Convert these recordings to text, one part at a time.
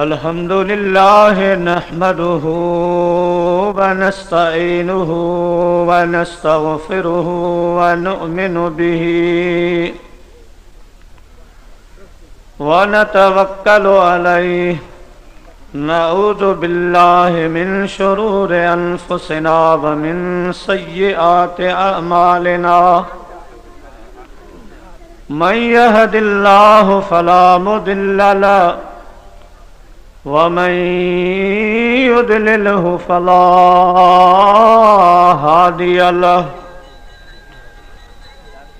अल्हम्दुलिल्लाह नहमदुहु व नस्तईनुहु व नस्तगफिरुहु व नुअमिनु बिही व नतवक्कलु अलैहि नऊज़ु बिल्लाहि मिन शुरूरि अनफुसिना व मिन सय्यिआति अअमालिना मन यहदिल्लाहु फला मुदिल्ल लहु वमन युद्लिल्हु फला हादिय लहु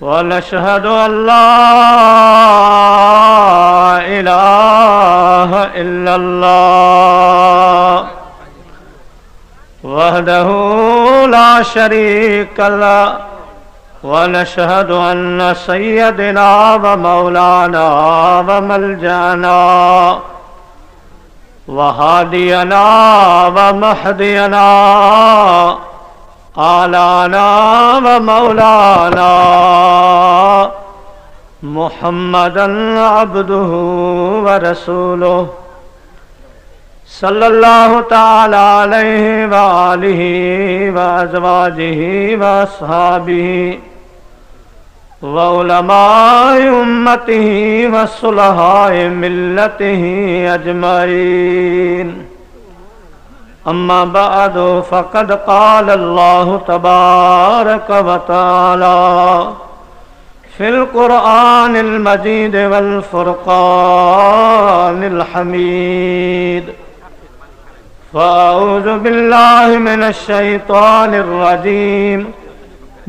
वनशहदु अल्ला इलाहा इल्लल्लाह वहदहु ला शरीका लहु वनशहदु अन्न सय्यदना व मौलाना व मलजाना वहादियना व महदियना आलाना व मौलाना मुहम्मदन अब्दुहु व रसूलुहु सल्लल्लाहु तआला अलैहि व आलिहि व अज़वाजिहि व अस्हाबिहि व उलमाए उम्मतिही व सुलहाए मिल्लतिही अजमईन अम्मा बअदु फ़क़द क़ाल अल्लाहु तबारक व तआला फ़िल क़ुरआनिल मजीद वल फ़ुरक़ानिल हमीद फ़अऊज़ु बिल्लाहि मिनश शैतानिर रजीम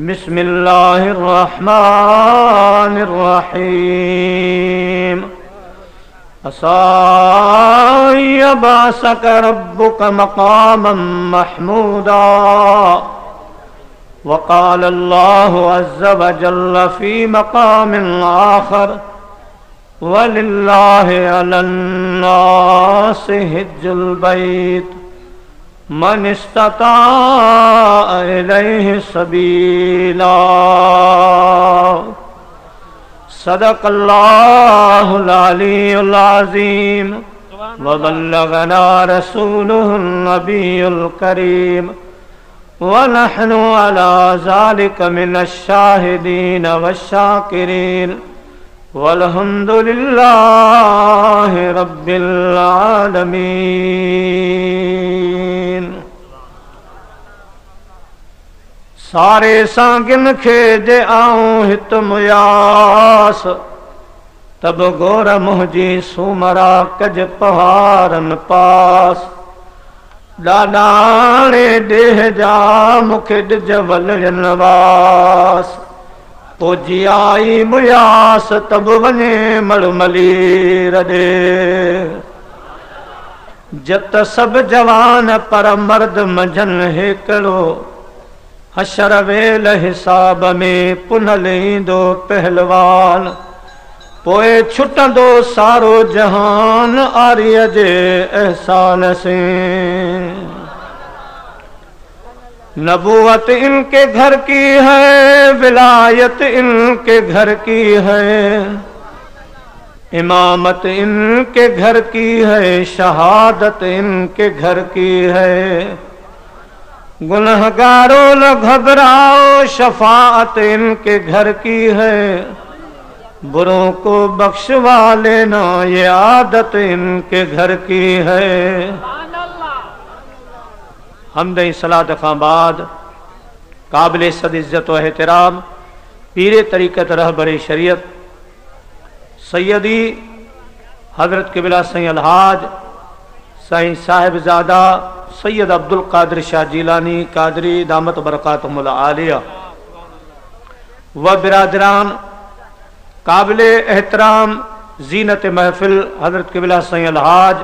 बिस्मिल्लाहिर्रहमानिर्रहीम असा यबअसक रब्बुक मक़ामम महमूदा वक़ाल अल्लाहु अज़्ज़ व जल्ल फ़ी मक़ामिन आख़र वलिल्लाहि अलन्नासि हिज्जुल बैत मन इस्तताअ इलैहि सबीला सदक़ल्लाहुल अलीयुल अज़ीम व बल्लगना रसूलुहुन नबियुल करीम व नहनु अला ज़ालिका मिनश शाहिदीन वश्शाकिरीन वल्हम्दुलिल्लाहि रब्बिल आलमीन। सारे सांगिन खे जे आऊं हित मुयास तब गोर मुंहिंजी सूमरा कज पहाड़न पास ॾाॾाणे ॾेह जा मूंखे ॾिज वलयन वास पोजी आई मुयास तब वञे मलमली रॾे जत सब जवान पर मर्द मंझन हिकिड़ो हशर वेल हिसाब में पुनल ईंदो पहलवान पोए छुटंदो सारो जहान आर्य जे एहसान से नबूवत इनके घर की है विलायत इनके घर की है इमामत इनके घर की है शहादत इनके घर की है गुनहगारों न घबराओ शफाअत इनके घर की है बुरों को बख्शवा लेना ये आदत इनके घर की है। हमदे सलात खां बाद काबिल सद इज़्ज़त व एहतराम पीरे तरीक़त रहबरे शरीयत सैयदी हज़रत क़िबला सईं अलहाज साईं साहिबजादा सैयद अब्दुल कादिर शाह जीलानी कादरी दामत बरकातुहुल आलिया व बिरादरान काबिल एहतराम जीनत महफिल हज़रत क़िबला सईं अलहाज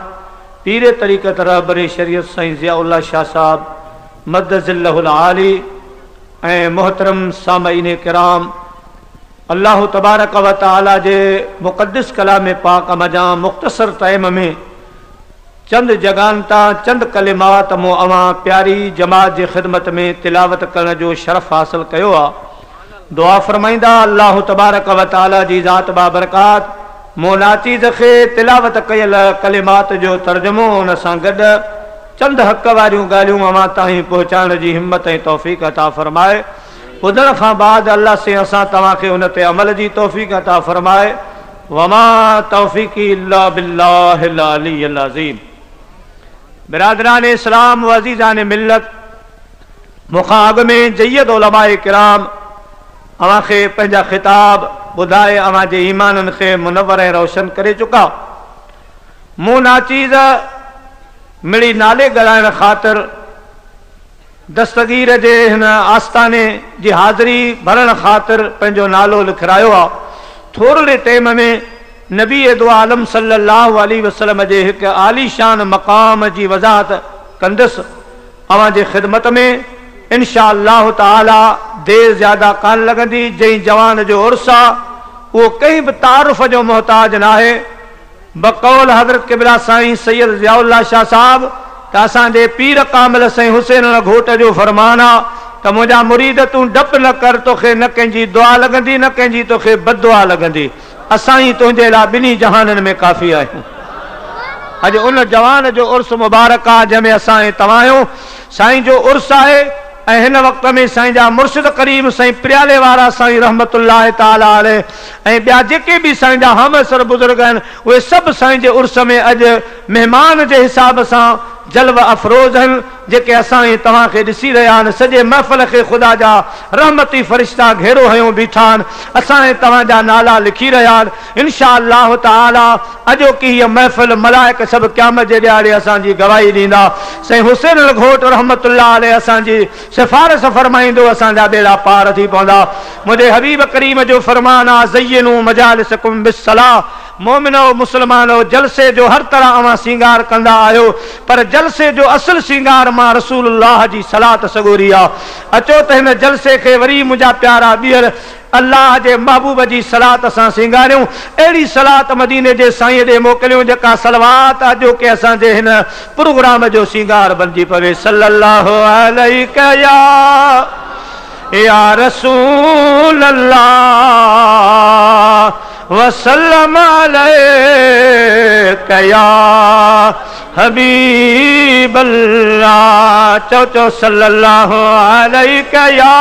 पीरे तरीक़त रहबरे शरीयत साईं ज़ियाउल्लाह शाह साहब मद्दज़िल्लहुल आली ऐं मोहतरम सामईन किराम अल्लाह तबारक व तआला जे मुक़द्दस कलाम पाक मजा मुख़्तसर टाइम में चंद जगहनि तां चंद कलिमात मूं अवां प्यारी जमात जी ख़िदमत में तिलावत करण जो शरफ़ हासिल कयो आहे। दुआ फरमाइंदा अल्लाह तबारक व तआला जी ज़ात बाबरकात मोनाचीज़ खे तिलावत कयल कलिमात जो तर्जुमो उन सां गॾु चंद हक़ वारियूं ॻाल्हियूं अवां ताईं पहुचाइण जी हिम्मत ऐं तौफ़ीक़ अता फरमाए। ॿुधण खां बाद अल्लाह से असां तव्हांखे उन ते अमल जी तौफ़ीक़ अता फरमाए। वमा तौफ़ीक़ी इल्ला बिल्लाहिल अलिय्यिल अज़ीम। बिरादरान इस्लाम व अज़ीज़ान मिल्लत, मुखां अॻु में जय्यद उलमाए किराम अवां खे पंहिंजा ख़िताब ॿुधाए अवां जे ईमाननि खे मुनव्वर ऐं रोशन करे चुका। मूं नाचीज़ मिड़ी नाले ॻाल्हाइण ख़ातिर दस्तगीर जे हिन आस्थाने जी हाज़िरी भरण ख़ातिर पंहिंजो नालो लिखायो आहे। थोरे टाइम में नबी दो आलम सल्लल्लाहु अलैहि वसल्लम जे हिकु आलीशान मक़ाम जी वज़ाहत कंदुसि अवां जे ख़िदमत में। इंशा अल्लाह ताला देर ज़्यादा कान लॻंदी। जंहिं जवान जो उर्स आहे उहो कंहिं बि तारुफ़ जो मोहताज न आहे। बकौल हज़रत क़िबला साईं सैयद ज़ियाउल्लाह शाह साहब त असांजे पीर कामिल साईं हुसैन घोट जो फरमान आहे त मुंहिंजा मुरीद तूं डपु न कर, तोखे न कंहिंजी दुआ लॻंदी न कंहिंजी तोखे बददुआ लॻंदी। असां ई तुंहिंजे लाइ ॿिन्ही जहाननि में काफ़ी आहियूं। अॼु उन जवान जो उर्स मुबारक आहे जंहिंमें असां ऐं तव्हां आहियूं। साईं जो उर्स आहे ऐं हिन वक़्त में साईं जा मुर्शिद करीम साईं प्रियाले वारा साईं रहमतुल्लाह ताला अलैह ऐं ॿिया जेके बि साईं जा हमअसर बुज़ुर्ग आहिनि उहे सभु साईं जे उर्स में अॼु महिमान जे हिसाब सां जल्व अफरोज़ आहिनि जेके असां ऐं तव्हांखे ॾिसी रहिया आहिनि। सॼे महफ़िल खे ख़ुदा जा रहमती फ़रिश्ता घेरो हयूं बीठा आहिनि। असां ऐं तव्हांजा नाला लिखी रहिया आहिनि। इंशा अल्लाह ताला अॼोकी हीअ महफ़िल मलाइक सभु क़यामत जे ॾियारे असांजी गवाही ॾींदा। साईं हुसैन घोट रहमतुल्लाह अलैह असांजी सिफ़ारिश फरमाईंदो, असांजा बेड़ा पार थी पवंदा। मुंहिंजे हबीब करीम जो फरमान आहे ज़य्यनू मजालिसकुम बिस्सलाह। मोमिनो मुसलमानो, जलसे जो हर तरह अवां श्रृंगार कंदा आहियो, पर जलसे जो असल श्रृंगार मां रसूलुल्लाह जी सलात सगोरी आहे। अचो त हिन जलसे खे वरी मुंहिंजा प्यारा ॿीहर अल्लाह जे महबूब जी सलात सां श्रृंगारियूं। अहिड़ी सलात मदीने जे साईं ॾे मोकिलियूं जेका सलवात आहे जो कि असांजे हिन प्रोग्राम जो श्रृंगार बणिजी पवे। सल्लल्लाहु अलैका या रसूल अल्लाह वसल्लम अलैका या हबीब अल्लाह। चो चो सल्लल्लाहु अलैका या।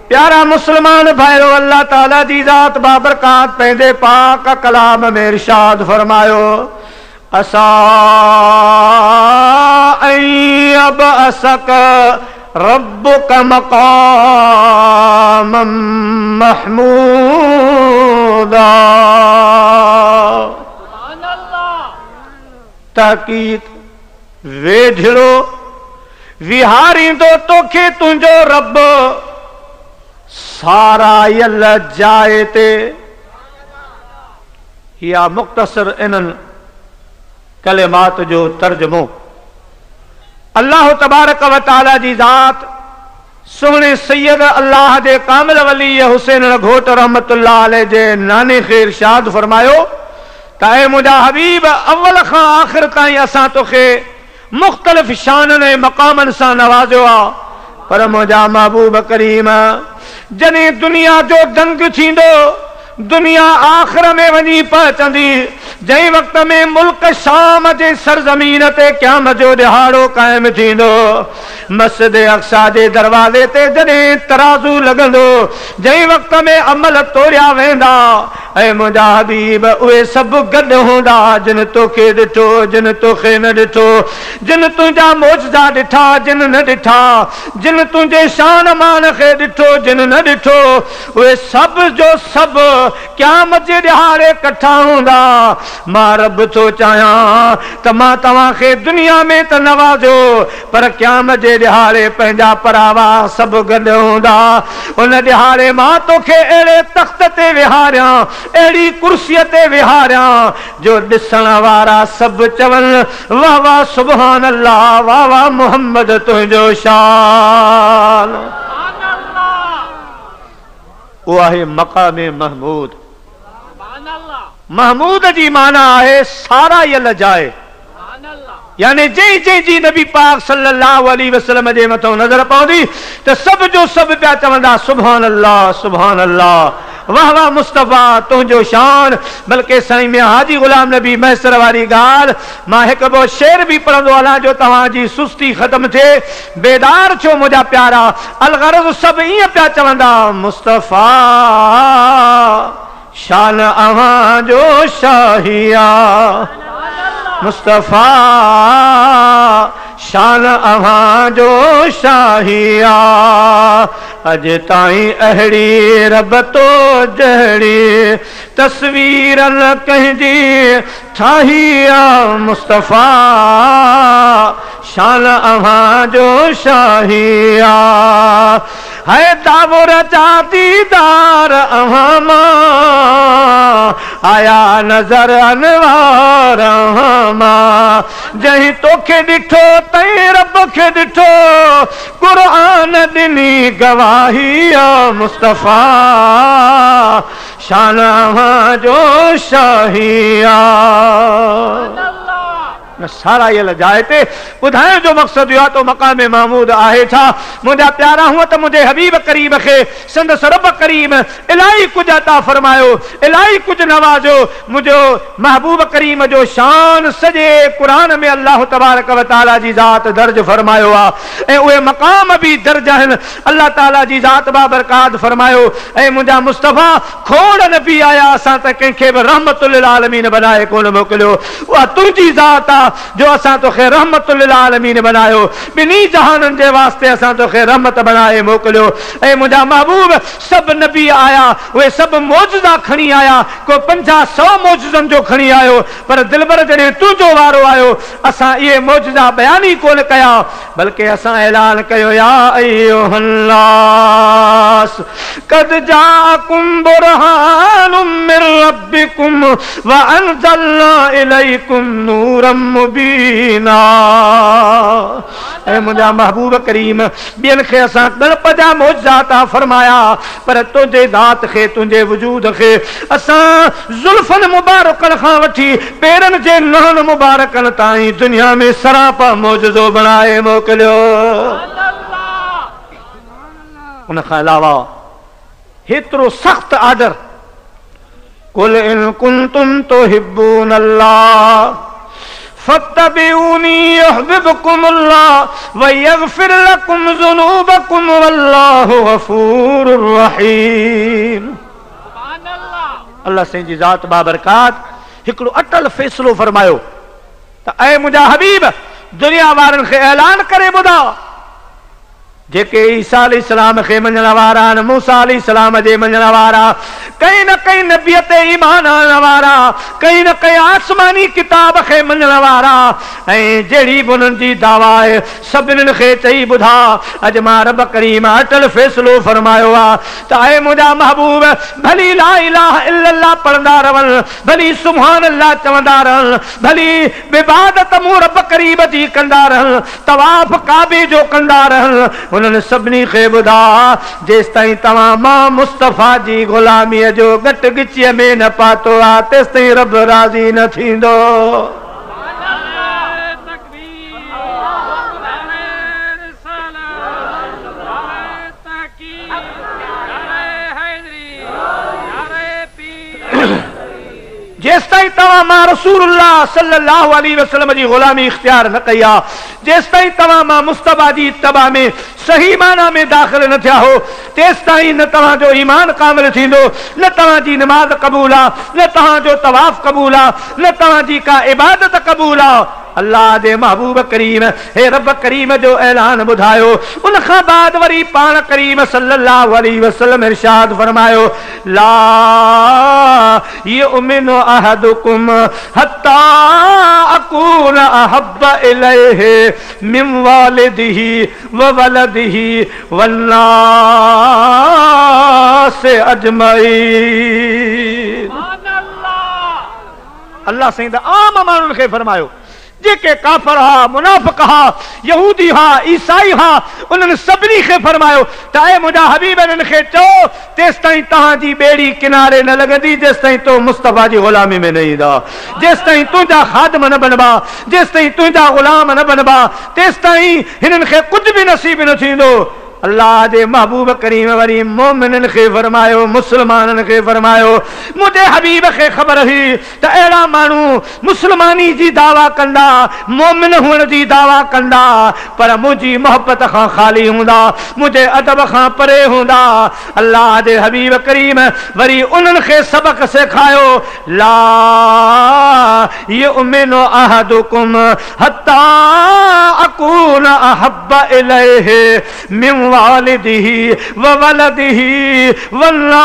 प्यारा मुसलमान भाइयों, अल्लाह ताला जी ज़ात बाबरकात पंहिंजे पाक कलाम में इरशाद फरमायो, असा अब असक रब्बुक मक़ामम महमूदा। तहकीक वेझड़ो विहारींदो तोखे तुंहिंजो रब सारायल जाए ते। या मुख्तसर इन्हनि कलिमात जो तर्जुमो। अल्लाह तबारक व तआला जी ज़ात सोहणे सैयद अल्लाह जे कामिल वली हुसैन घोट रहमतुल्लाह अलैह जे नाने खे इरशाद फरमायो त ऐ मुंहिंजा हबीब, अव्वल खां आख़िर ताईं असां तोखे मुख़्तलिफ़ शाननि ऐं मक़ामनि सां नवाज़ियो आहे, पर मुंहिंजा महबूब करीम जॾहिं दुनिया जो दंग थींदो, दुनिया आख़िर में वञी पहुचंदी, जंहिं वक़्त में मुल्क शाम जे सरज़मीन ते क़यामत जो ॾिहाड़ो क़ाइमु थींदो, मस्जिद अक़सा जे दरवाज़े ते जॾहिं तराज़ू लॻंदो, जंहिं वक़्त में अमल तोड़िया वेंदा, ऐं मुंहिंजा हबीब उहे सभु गॾु हूंदा जिन तोखे ॾिठो, जिन तोखे न ॾिठो, जिन तुंहिंजा मौजज़ा ॾिठा, जिन न ॾिठा, जिन तुंहिंजे शान मान खे ॾिठो, जिन न ॾिठो, उहे सभु जो सभु क़यामत जे ॾिहाड़े कठा हूंदा। मां रब थो चाहियां त मां तव्हांखे दुनिया में त नवाज़ियो, पर क़यामत जे ॾिहाड़े पंहिंजा परावा सभु गॾु हूंदा। उन ॾिहाड़े मां तोखे अहिड़े तख़्त ते विहारियां, अहिड़ी कुर्सीअ ते विहारियां जो ॾिसण वारा सभु चवनि वाह वाह सुभान अल्लाह, वाह वाह मोहम्मद तुंहिंजो शान। उहा आहे मक़ाम महमूद। महमूद जी माना है सारा यल जाए, यानी जै जै जी नबी पाक सल्लल्लाहु अलैहि वसल्लम जे मथों नज़र पवंदी त सब जो सब पिया चवंदा सुभान अल्लाह सुभान अल्लाह, वाह वाह मुस्तफ़ा तुंहिंजो शान। बल्कि साईं में हाजी गुलाम नबी मैसर वारी ॻाल्हि मां हिकु ॿियो शेर बि पढ़ंदो हलां जो तव्हांजी सुस्ती ख़त्म थिए। बेदार छो मुंहिंजा प्यारा, अलगर्ज़ सभु ईअं पिया चवंदा मुस्तफ़ा शान अव्हां जो शाहिया, मुस्तफ़ा शान अव्हां जो शाहिया, अज ताईं अहिड़ी रब तो जहिड़ी तस्वीर न कंहिंजी ठाहिया, मुस्तफ़ा शान अव्हां जो शाहिया, है दावुर जा दीदार अव्हां मां आया नज़र अनवार अव्हां मां, जहीं तोखे ॾिठो तई रब खे ॾिठो, क़ुरान ॾिनी गवाही मुस्तफ़ा शान अव्हां जो शाहिया। सारा ये लजाए ते ॿुधाइण जो मक़सदु इहो आहे तो मक़ाम महमूद आहे छा। मुंहिंजा प्यारा हूअं त मुंहिंजे हबीब करीम खे संदसि रब करीम इलाही कुझु अता फरमायो, इलाही कुझु नवाज़ो। मुंहिंजो महबूब करीम जो शान सॼे क़ुरान में अल्लाह तबारक व तआला जी ज़ात दर्ज फरमायो आहे ऐं उहे मक़ाम बि दर्ज आहिनि। अल्लाह ताला जी ज़ात बाबरकात फरमायो ऐं मुंहिंजा मुस्तफ़ा खोड़ नबी आया, असां त कंहिंखे बि रहमतुल लिल आलमीन बनाए कोन मोकिलियो, उहा तुंहिंजी ज़ात आहे जो असां तोखे रहमतुल लिल आलमीन बनायो, ॿिन्ही जहाननि जे वास्ते असां तोखे रहमत बनाए मोकिलियो। ऐं मुंहिंजा महबूब सभु नबी आया, उहे सभु मौजज़ा खणी आया, को 50-100 मौजज़नि जो खणी आयो, पर दिलबर जॾहिं तुंहिंजो वारो आयो असां इहे मौजज़ा बयान ई कोन कया, बल्कि असां ऐलान कयो या अय्युहन्नास कद जाअकुम बुरहानुम मिर रब्बिकुम व अंज़लना इलैकुम नूरम मुबीना। ऐं मुंहिंजा महबूब करीम ॿियनि खे असां गणप जा मौजज़ा अता फरमाया, पर तुंहिंजे ज़ात खे तुंहिंजे वजूद खे असां ज़ुल्फ़नि मुबारकनि खां वठी पेरनि जे नहनि मुबारकनि ताईं दुनिया में सरापा मौजज़ो बणाए मोकिलियो। उन खां अलावा हेतिरो सख़्तु आर्डर कुल इन कुंतुम तुहिब्बून अल्लाह फत्तबिऊनी युहब्बुकुमुल्लाह व यग़फिर लकुम ज़ुनूबकुम वल्लाहु गफ़ूरुर रहीम। अल्लाह साईं जी ज़ात बाबरकात हिकिड़ो अटल फ़ैसिलो फरमायो त ऐं मुंहिंजा हबीब दुनिया वारनि खे ऐलान करे ॿुधा, जेके ईसा अलैहिस्सलाम खे मञण वारा आहिनि, मूसा अलैहिस्सलाम जे मञण वारा, कहीं न कहीं नबीअ ते ईमान आणण वारा, कहीं न कहीं आसमानी किताब खे मञण वारा, ऐं जहिड़ी बि उन्हनि जी दावा आहे सभिनीनि खे चई ॿुधा अॼु मां रब करीम अटल फ़ैसिलो फरमायो आहे त ऐं मुंहिंजा महबूब भली ला इलाहा इल्लल्लाह पढ़ंदा रहनि, भली सुभान अल्लाह चवंदा रहनि, भली इबादत मूं रब करीम जी कंदा रहनि, तवाफ़ काबे जो कंदा रहनि, उन्हनि सभिनी खे ॿुधा जेसि ताईं तव्हां मां मुस्तफ़ा जी ग़ुलामीअ जो घटि गिचीअ में न पातो आहे तेसि ताईं रब राज़ी न थींदो। जेसि ताईं तव्हां मां रसूलुल्लाह सल्लल्लाहु अलैहि वसल्लम जी ग़ुलामी इख्तियार न कई आहे, जेसि ताईं तव्हां मां मुस्तफ़ा जी इत्तबा में सही माना में दाख़िल न थिया हो, तेसि ताईं न तव्हांजो ईमान कामिल थींदो, न तव्हांजी नमाज़ क़बूल आहे, न तव्हांजो तवाफ़ क़बूल आहे, न तव्हांजी का इबादत क़बूल आहे। अल्लाह जे महबूब करीम हे रब करीम जो ऐलान ॿुधायो। उन खां बाद वरी पाण करीम सल्लल्लाहु अलैहि वसल्लम इरशाद फरमायो ला युमिनु अहदुकुम हत्ता अकून अहब्ब इलैहि मिन वालिदिही व वलदिही वन्नास अजमईन। अल्लाह साईं त आम माण्हुनि खे फरमायो जेके काफर हा, मुनाफिक हा, यहूदी हा, ईसाई हा, उन्हनि सभिनी खे फरमायो त ऐ मुंहिंजा हबीब इन्हनि खे चओ तेसि ताईं तव्हांजी ॿेड़ी किनारे न लॻंदी जेसि ताईं तो मुस्तफ़ा जी ग़ुलामी में न ईंदा, जेसि ताईं तुंहिंजा ख़ादिम न बनबा, जेसि ताईं तुंहिंजा ग़ुलाम न बनबा, तेसि ताईं हिननि खे कुझु बि नसीब न थींदो। अल्लाह जे महबूब करीम वरी मोमिननि खे फरमायो, मुस्लमाननि खे फरमायो, मुंहिंजे हबीब खे ख़बर हुई त अहिड़ा माण्हू मुस्लमानी जी दावा कंदा, मोमिन हुअण जी दावा कंदा, पर मुंहिंजी मोहब्बत खां ख़ाली हूंदा, मुंहिंजे अदब खां परे हूंदा। अल्लाह जे हबीब करीम वरी उन्हनि खे सबक सेखारियो, ला युमिनु अहदुकुम हत्ता अकून अहब्ब इलैहि मिन वालिदिही व वलदिही वन्नास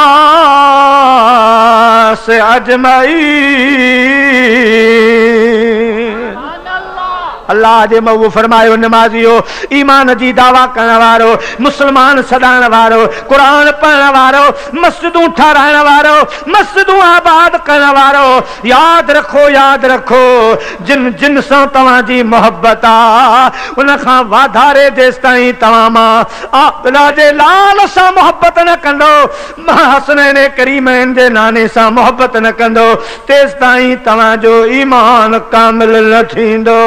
अजमईन। अल्लाह जे महबूब फरमायो, नमाजियो, ईमान जी दावा करण वारो, मुसलमान सदाइण वारो, कुरान पढ़ण वारो, मस्जिदूं ठाराइण वारो, मस्जिदूं आबाद करण वारो, याद रखो जिन जिन सां तव्हांजी मोहब्बत आहे उन खां वाधारे जेसि ताईं तव्हां मां आबिदा जे लाल सां मोहब्बत न कंदो, हसनैन करीमैन जे नाने सां मोहब्बत न कंदो, तेसि ताईं तव्हांजो ईमान कामिल न थींदो।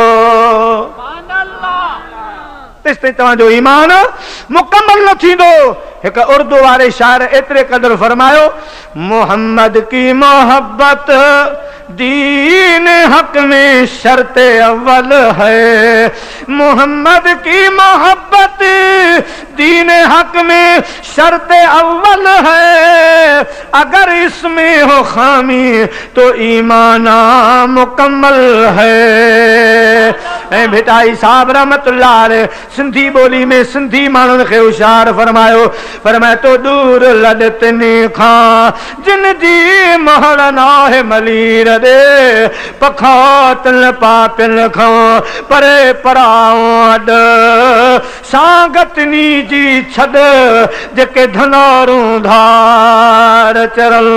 तेसि ताईं तव्हांजो ईमान मुकम्मल न थींदो। हिकु उर्दू वारे शायर एतिरे क़दुरु फरमायो, मोहम्मद की मोहब्बत दीन हक में शर्त अव्वल है, मोहम्मद की मोहब्बत दीन हक में शर्त अव्वल है, अगर इसमें हो खामी तो ईमान मुकम्मल है। ऐं भिटाई साहब रहमतुल्लाह अलैह सिंधी ॿोली में सिंधी माण्हुनि खे होशियार फरमायो, फरमाए तो दूर लॾतनी खां जिन जी महर नाहे मलीर दे, पखातल पापिल खां परे पराओ अॾ, सांगतनी जी छॾ जेके धनारूं धार चरल।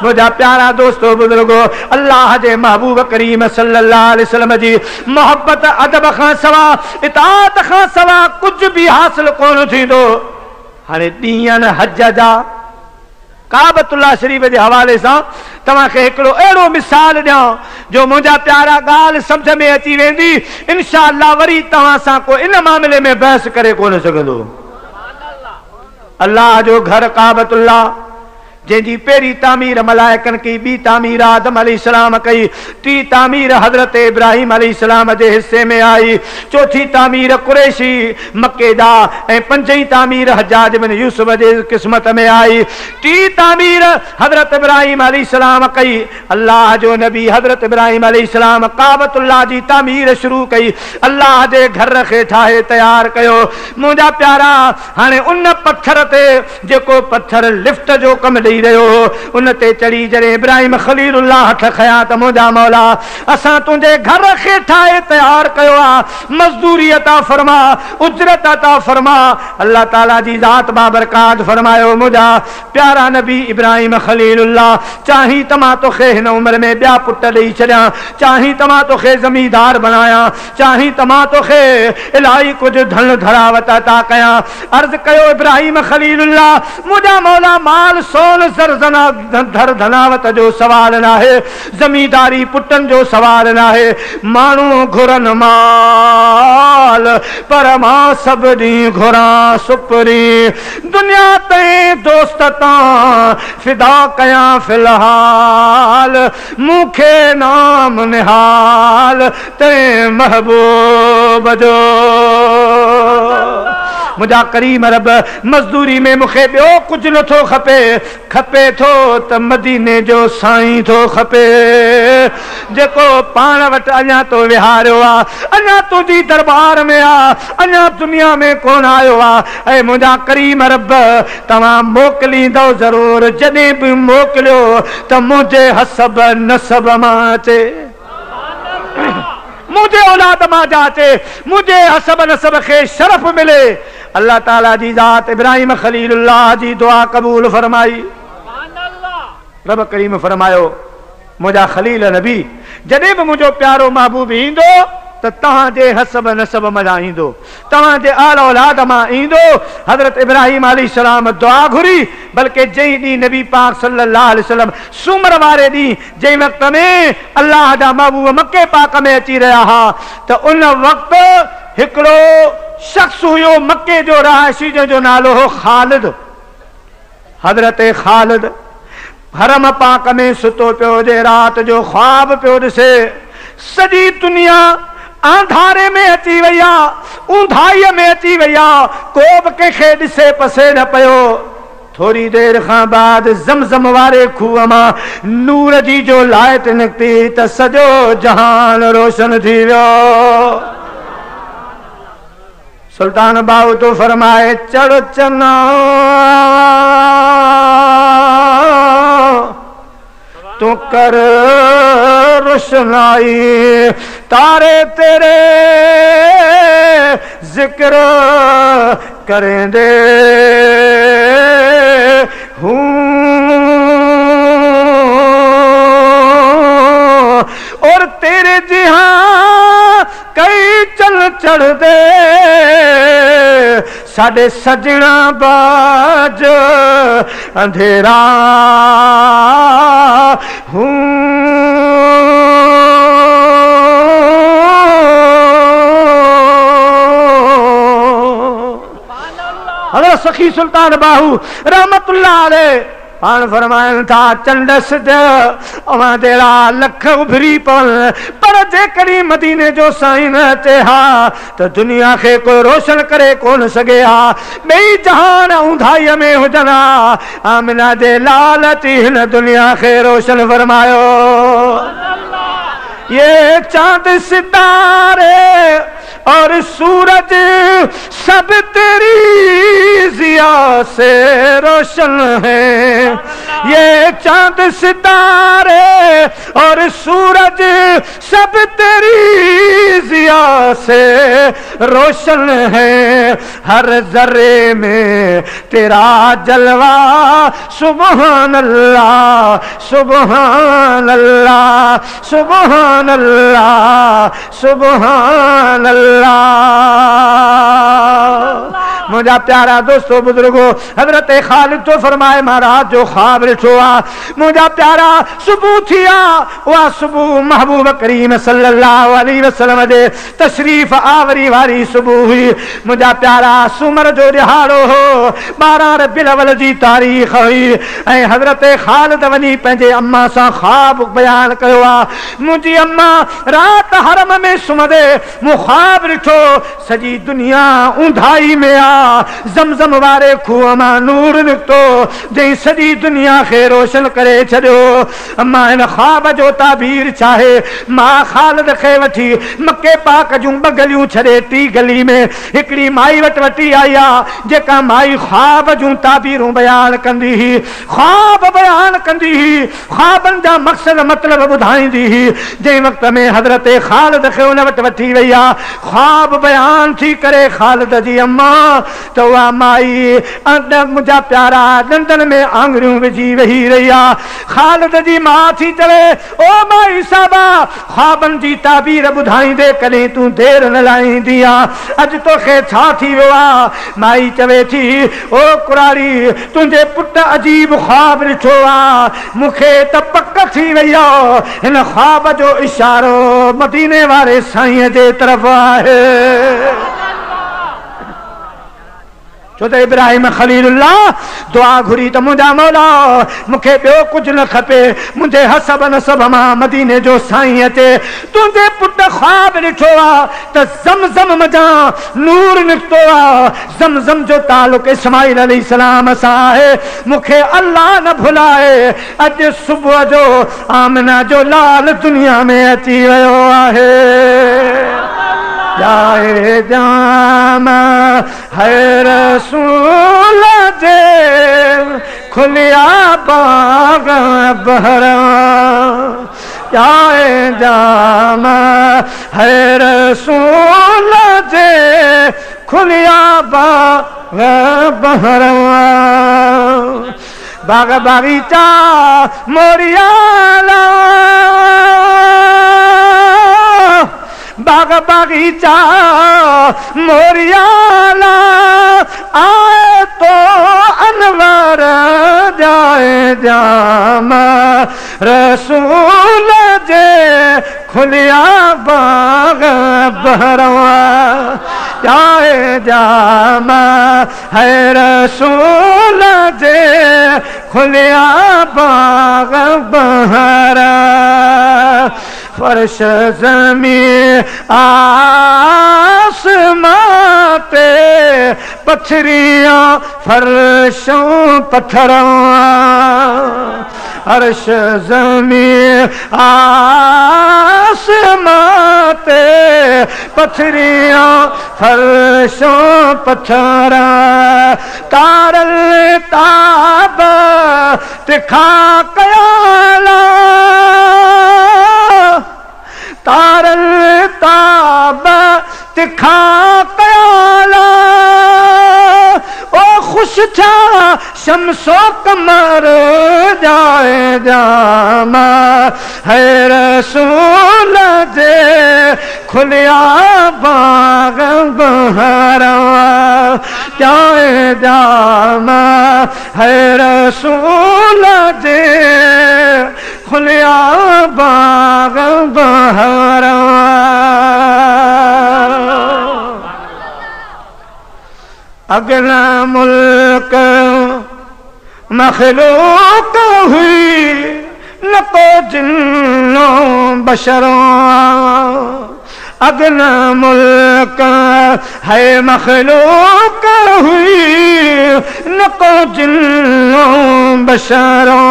मुंहिंजा प्यारा दोस्तो बुज़ुर्गो, अल्लाह जे महबूब करीम सल्लल्लाहु अलैहि वसल्लम जी मोहब्बत अदब खां सवा, इताअत खां सवा कुझु बि हासिल कोन थींदो। हाणे ॾींहं हज जा काबतुल्लाह शरीफ जे हवाले सां तव्हांखे हिकिड़ो अहिड़ो मिसाल ॾियां जो मुंहिंजा प्यारा ॻाल्हि सम्झ में अची वेंदी। इंशा अल्लाह वरी तव्हां सां को इन मामले में बहस करे कोन सघंदो। अल्लाह जो घर काबतुल्लाह जंहिंजी पहिरीं तामीर मलाइकनि कई, ॿी तामीर आदम अलैहिस्सलाम कई, टी तामीर हज़रत इब्राहिम अलैहिस्सलाम जे हिस्से में आई, चौथी तामीर कुरैशी मके जा, ऐं पंजी तामीर हज्जाज बिन यूसुफ जे क़िस्मत में आई, टी तामीर हज़रत इब्राहिम अलैहिस्सलाम कई। अल्लाह जो नबी हज़रत इब्राहिम अलैहिस्सलाम काबतुल्लाह जी तामीर शुरू कई, अल्लाह जे घर खे ठाहे तयार कयो। मुंहिंजा प्यारा, हाणे उन पत्थर ते जेको पत्थर लिफ्ट जो कमु ॾेई रहियो हो, उन ते चढ़ी जॾहिं इब्राहिम खलीलुल्लाह हथ खया त मुंहिंजा मौला असां तुंहिंजे घर खे ठाहे तयार कयो आहे, मज़दूरी अता फरमा, उजरत अता फरमा। अल्लाह ताला जी ज़ात बाबरकात फरमायो, मुंहिंजा प्यारा नबी इब्राहिम खलीलुल्लाह, चाही त मां तोखे हिन उम्र में ॿिया पुट ॾेई छॾियां, चाही त मां तोखे ज़मीदार बनायां, चाही त मां तोखे इलाही कुझु धन धरावत अता कयां। अर्ज़ कयो इब्राहिम खलीलुल्लाह, मुंहिंजा मौला माल सोन धर धनावत जो सवाल न आहे, ज़मीदारी पुटनि जो सवाल न आहे, माण्हू घुरनि माल पर मां सभु ॾींहुं घुरां सुपरी, दुनिया ते दोस्त तां फिदा कयां फ़िलहाल, मूंखे नाम निहाल ते महबूब जो। मुंहिंजा करीम रब, मज़दूरी में मूंखे ॿियो कुझु नथो खपे, खपे थो त मदीने जो साईं थो खपे, जेको पाण वटि अञा तो विहारियो आहे, अञा तुंहिंजी दरबार में आहे, अञा दुनिया में कोन आयो आहे। ऐं मुंहिंजा करीम रब, तव्हां मोकिलींदो ज़रूरु, जॾहिं बि मोकिलियो त मुंहिंजे हसब नसब मां अचे, मुझे औलाद मां जा अचे, मुझे हसब नसब खे शरफ मिले। अल्लाह ताला जी ज़ात इब्राहिम खलीलुल्लाह जी दुआ कबूल फरमाई। रब करीम फरमायो, मुझा खलील नबी जॾहिं बि मुझो प्यारो महबूब ईंदो त तव्हांजे हसब नसब मज़ा ईंदो, तव्हांजे आल औलाद मां ईंदो। हज़रत इब्राहिम अलैहिस्सलाम दुआ घुरी, बल्कि जंहिं ॾींहुं नबी पाक सल्लल्लाहु अलैहि वसल्लम सूमर वारे ॾींहुं जंहिं वक़्त में अल्लाह जा महबूब मके पाक में अची रहिया हुआ त उन वक़्तु हिकिड़ो शख़्स हुयो मके जो रहायशी जंहिंजो नालो हो ख़ालिद। हज़रत ख़ालिद हरम पाक में सुतो पियो हुजे, राति जो ख्वाब पियो ॾिसे सॼी दुनिया अंधारे में अची वई आहे, ऊंधाईअ में अची वई आहे, को बि कंहिंखे ॾिसे पसे न पियो। थोरी देर खां बाद ज़मज़म वारे खूह मां नूर जी जो लाइट निकिती त सॼो जहान रोशन थी वियो। सुल्तान बाहू तो फरमाए चढ़ चना तू कर रोशनाई, तारे तेरे जिक्र करेंदे हूँ और तेरे जिहां कई चल चढ़ दे साडे सजना बाज अंधेरा हूँ। हज़रत सखी सुल्तान बाहू रहमतुल्लाह अलैह पान फरमाइनि था चंडस अवां जहिड़ा लख उभरी पवनि पर जेकॾहिं मदीने जो साईं न अचे हा त दुनिया खे कोई रोशन करे कोन सघे हा। ॿई जहान ऊंधाईअ में हुजनि हा, आमिना जे लाल अची हिन दुनिया खे रोशन फरमायो। ये चांद सितारे और सूरज सब तेरी जिया से रोशन है। ये चांद सितारे और सूरज सब तेरी जिया से रोशन है। हर जर्रे में तेरा जलवा सुबहान अल्लाह सुबहान अल्लाह सुबहान अल्लाह सुबहान अल्लाह। मुझा प्यारा दोस्तों बुजुर्गो हजरत खालिद तो फरमाए महाराज जो ख्वाब ॾिठो आहे मुझा प्यारा सुबह थी वह सुबह महबूब करीम सल्लल्लाहु अलैहि वसल्लम जे तशरीफ आवरी वारी सुबह हुई। मुझा प्यारा सूमर जो ॾिहाड़ो हो, 12 रबीउल अव्वल जी तारीख़ हुई ऐं हजरत खालिद वञी पंहिंजे अम्मा सां ख्वाब बयान कयो आहे। मुंहिंजी अम्मा रात हरम में सुम्हंदे मूं ख्वाब ॾिठो सॼी दुनिया ऊंधाई में आ, ज़मज़म वारे खूह मां नूर निकितो जंहिं सॼी दुनिया खे रोशन करे छॾियो। अम्मा हिन ख्वाब जो ताबीर चाहे मां खालिद खे वठी मके पाक जूं 2 गलियूं छॾे 3 गली में हिकिड़ी माई वटि वठी आई आहे जेका माई ख्वाब जूं ताबीरूं बयान कंदी हुई, ख्वाब बयान कंदी हुई, ख्वाबनि जा मक़सद मतिलब ॿुधाईंदी हुई। जंहिं वक़्त में हज़रत खालिद खे उन वटि वठी वई आहे ख्वाब बयान थी करे खालिद जी अम्मा त उहा माई मुंहिंजा प्यारा ॾंदनि में आङुरियूं विझी वेही रही आहे। खालिद जी मां थी चवे ओ माई साहबा ख्वाबनि जी ताबीर ॿुधाईंदे कॾहिं तूं देरि न लाहींदी आहे, अॼु तोखे छा थी वियो आहे? माई चवे थी ओ कुरारी तुंहिंजे पुट अजीब ख्वाब ॾिठो आहे, मूंखे त पक थी वई आहे हिन ख्वाब जो इशारो मदीने वारे साईं जे तरफ़ आहे। छो त इब्राहिम खलीलुल्लाह दुआ घुरी त मुंहिंजा मौला मूंखे ॿियो कुझु न खपे, मुंहिंजे हसब नसब मां मदीने जो साईं अचे। तुंहिंजे पुट ख्वाब ॾिठो आहे त ज़मज़म मज़ा नूर निकितो आहे, ज़मज़म जो तालुक इस्माइल अलैहिस्सलाम सां आहे, मूंखे अल्लाह न भुलाए अॼु सुबुह जो आमिना जो लाल दुनिया में अची वियो आहे। जाए जाम है रसूल जे खुलिया बाग बहरा, जाए जाम है रसूल जे खुलिया बाग बहरा। बाग बागीचा मोरियाला बाग बागीचा मोरियाला आए तो अनवर जाए जामा रसूल जे खुलिया बाग बहरवा जाए जामा है रसूल जे खुलिया बाग बहरा फर्श ज़मीं आसमां पे पथरियां फर्शों पत्थरों अर्श ज़मीं आसमां पे पथरियां फर्शों पत्थरा तारल ताब तिखा कयाला तारल ताब तिखा कयाला ओ खुश था शमसो कमर जाए जामा है रसूल जे खुलिया बाग बहरा जाए जामा है रसूल जे खुलिया बाग बहरा अगला मुल्क मखलूक हुई न को जिन्नों बशरों अगला मुल्क है मखलूक हुई न को जिन्नों बशरों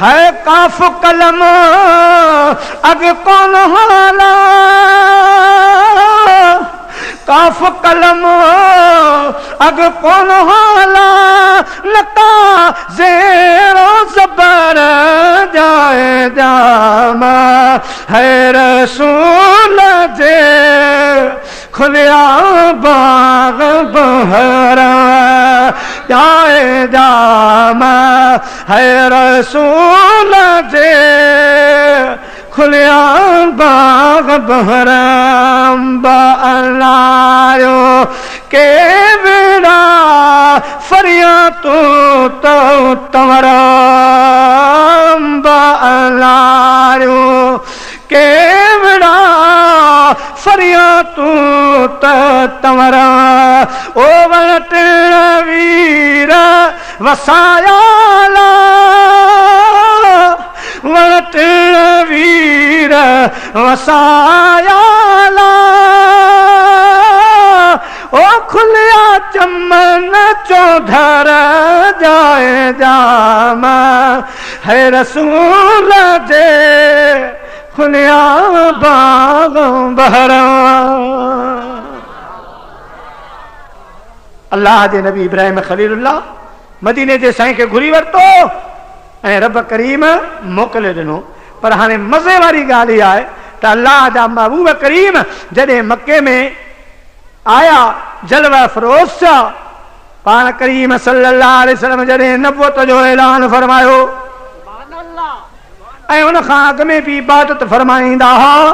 है काफ कलम अग कौन हाला काफ कलम अग कौन हाला लता ज़ेरो ज़बर जाए जामा है रसूल जे खुलिया बाग बहरा जाए जामा है रसूल जे खुलिया बाग बहरा बालायो के बेड़ा फरिया तो तमरा बालायो के बेड़ा फरिया तू तमरा ओ वट वीर वसायाला वट वीर वसायाला ओ खुलिया चमन चौधर जाए जामा है रसूल जे खुलिया बाग बहरा अल्लाह जे नबी इब्राहिम खलीलुल्लाह मदीने जे साईं के घुरी वरतो ऐं रब करीम मोकिले ॾिनो पर हाणे मज़े वारी ॻाल्हि इहा आहे त अल्लाह जा महबूब करीम जॾहिं मके में आया जलवा फरोज़ थिया पाण करीम सल्लल्लाहु अलैहि वसल्लम जॾहिं नबूवत जो ऐलान फरमायो ऐं उन खां अॻु में बि इबादत फरमाईंदा हुआ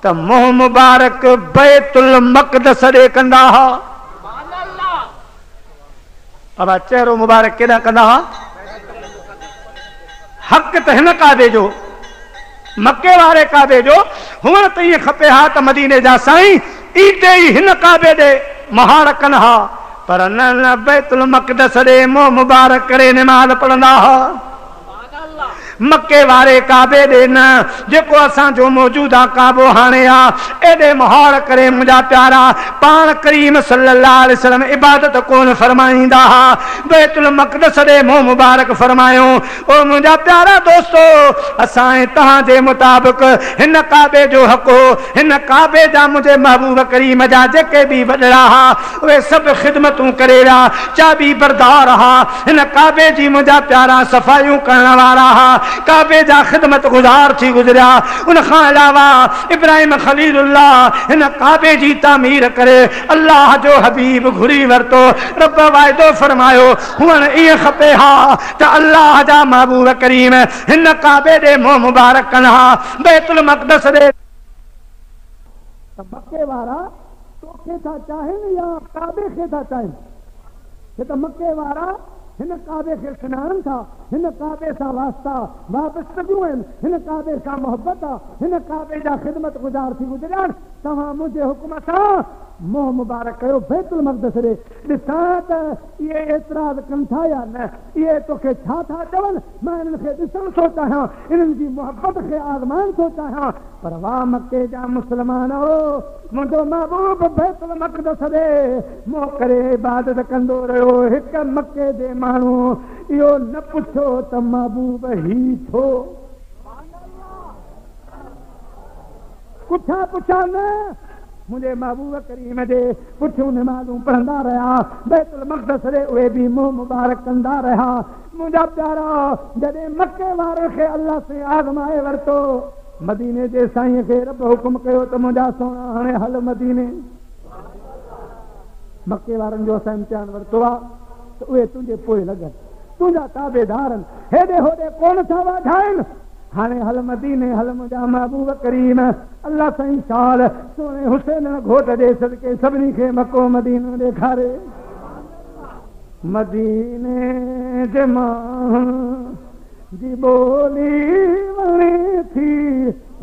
त मुंहुं मुबारक बैतुल मक़दस ॾे कंदा हुआ बाबा चेहरो मुबारक केॾा कंदा हुआ हक़ त हिन काबे जो मके वारे काबे जो हुअण त ईअं खपे हा त मदीने जा साईं ईदे ई हिन काबे ॾे महार कनि हा पर न न बैतुल मक़दस ॾे मुंहुं मुबारक करे निमाज़ पढ़ंदा हुआ मके वारे काबे ॾे न जेको असांजो मौजूदा काबो हाणे आहे एॾे महार करे मुंहिंजा प्यारा पाण करीम सल्लल्लाहु अलैहि वसल्लम इबादत कोन फरमाईंदा हुआ बैतुल मक़दस ॾे मुंहुं मुबारक फरमायो ओ मुंहिंजा प्यारा दोस्तो असां तव्हां जे मुताबिक़ हिन काबे जो हक़ हो हिन काबे जा मुंहिंजे महबूब करीम जा जेके बि वॾड़ा हुआ उहे सभु ख़िदमतूं करे विया चाबी बरदार हुआ हिन काबे जी मुंहिंजा प्यारा सफ़ाइयूं करण वारा हुआ काबे जा खिदमत गुजार थी गुजरिया। उन खां अलावा इब्राहिम खलीलुल्लाह इन काबे जी तामीर करे अल्लाह जो हबीब घुरी वरतो। रब वायदो फरमायो हुन ये खपे हा त अल्लाह जा महबूब करीम हिन काबे दे मुंह मुबारक कन हा बैतुल मक़दस दे मक्के वारा तोखे था चाहिनि या काबे खे था चाहिनि? हे त मक्के वारा हिन काबे खे सुञाणनि था, हिन काबे सां वास्ता वाबस्तगियूं आहिनि, हिन काबे सां मोहबत आहे, हिन काबे जा ख़िदमत गुज़ार थी गुज़रिया आहिनि। तव्हां मुंहिंजे हुकुम सां मुंहुं मुबारक कयो बैतुल मक़दस ॾे। ॾिसां त इहे एतिराज़ कनि था या न, इहे तोखे छा था चवनि? मां इन्हनि खे ॾिसणु थो चाहियां, इन्हनि जी मोहबत खे आज़माइणु थो चाहियां। पर वाह मके जा मुस्लमान हो, मुंहिंजो महबूब बैतुल मक़दस ॾे मुंहुं करे इबादत कंदो रहियो। हिकु मके जे माण्हू इहो न पुछो त महबूब ही छो पुछा पुछा न, मुंहिंजे महबूब करीम जे पुठियूं निमाज़ूं पढ़ंदा रहिया, बैतुल मक़दस ॾे उहे बि मुंहुं मुबारक कंदा रहिया। मुंहिंजा प्यारा जॾहिं मके वारनि खे अल्लाह से आज़माए वरितो, मदीने जे साईं खे रब हुकुम कयो त मुंहिंजा सोना हाणे हल मदीने। मके वारनि जो असां इम्तिहान वरितो आहे त उहे तुंहिंजे पोइ लॻनि, तुंहिंजा ताबेदार आहिनि, हेॾे होॾे कोन था वाधाइनि। हाणे हल मदीने, हल मुंहिंजा महबूब करीम अल्लाह साईं साल सोने हुसैन घोट जे सदके सभिनी खे मको मदीनो ॾेखारे। मदीने जे मां जी बोली वणे थी,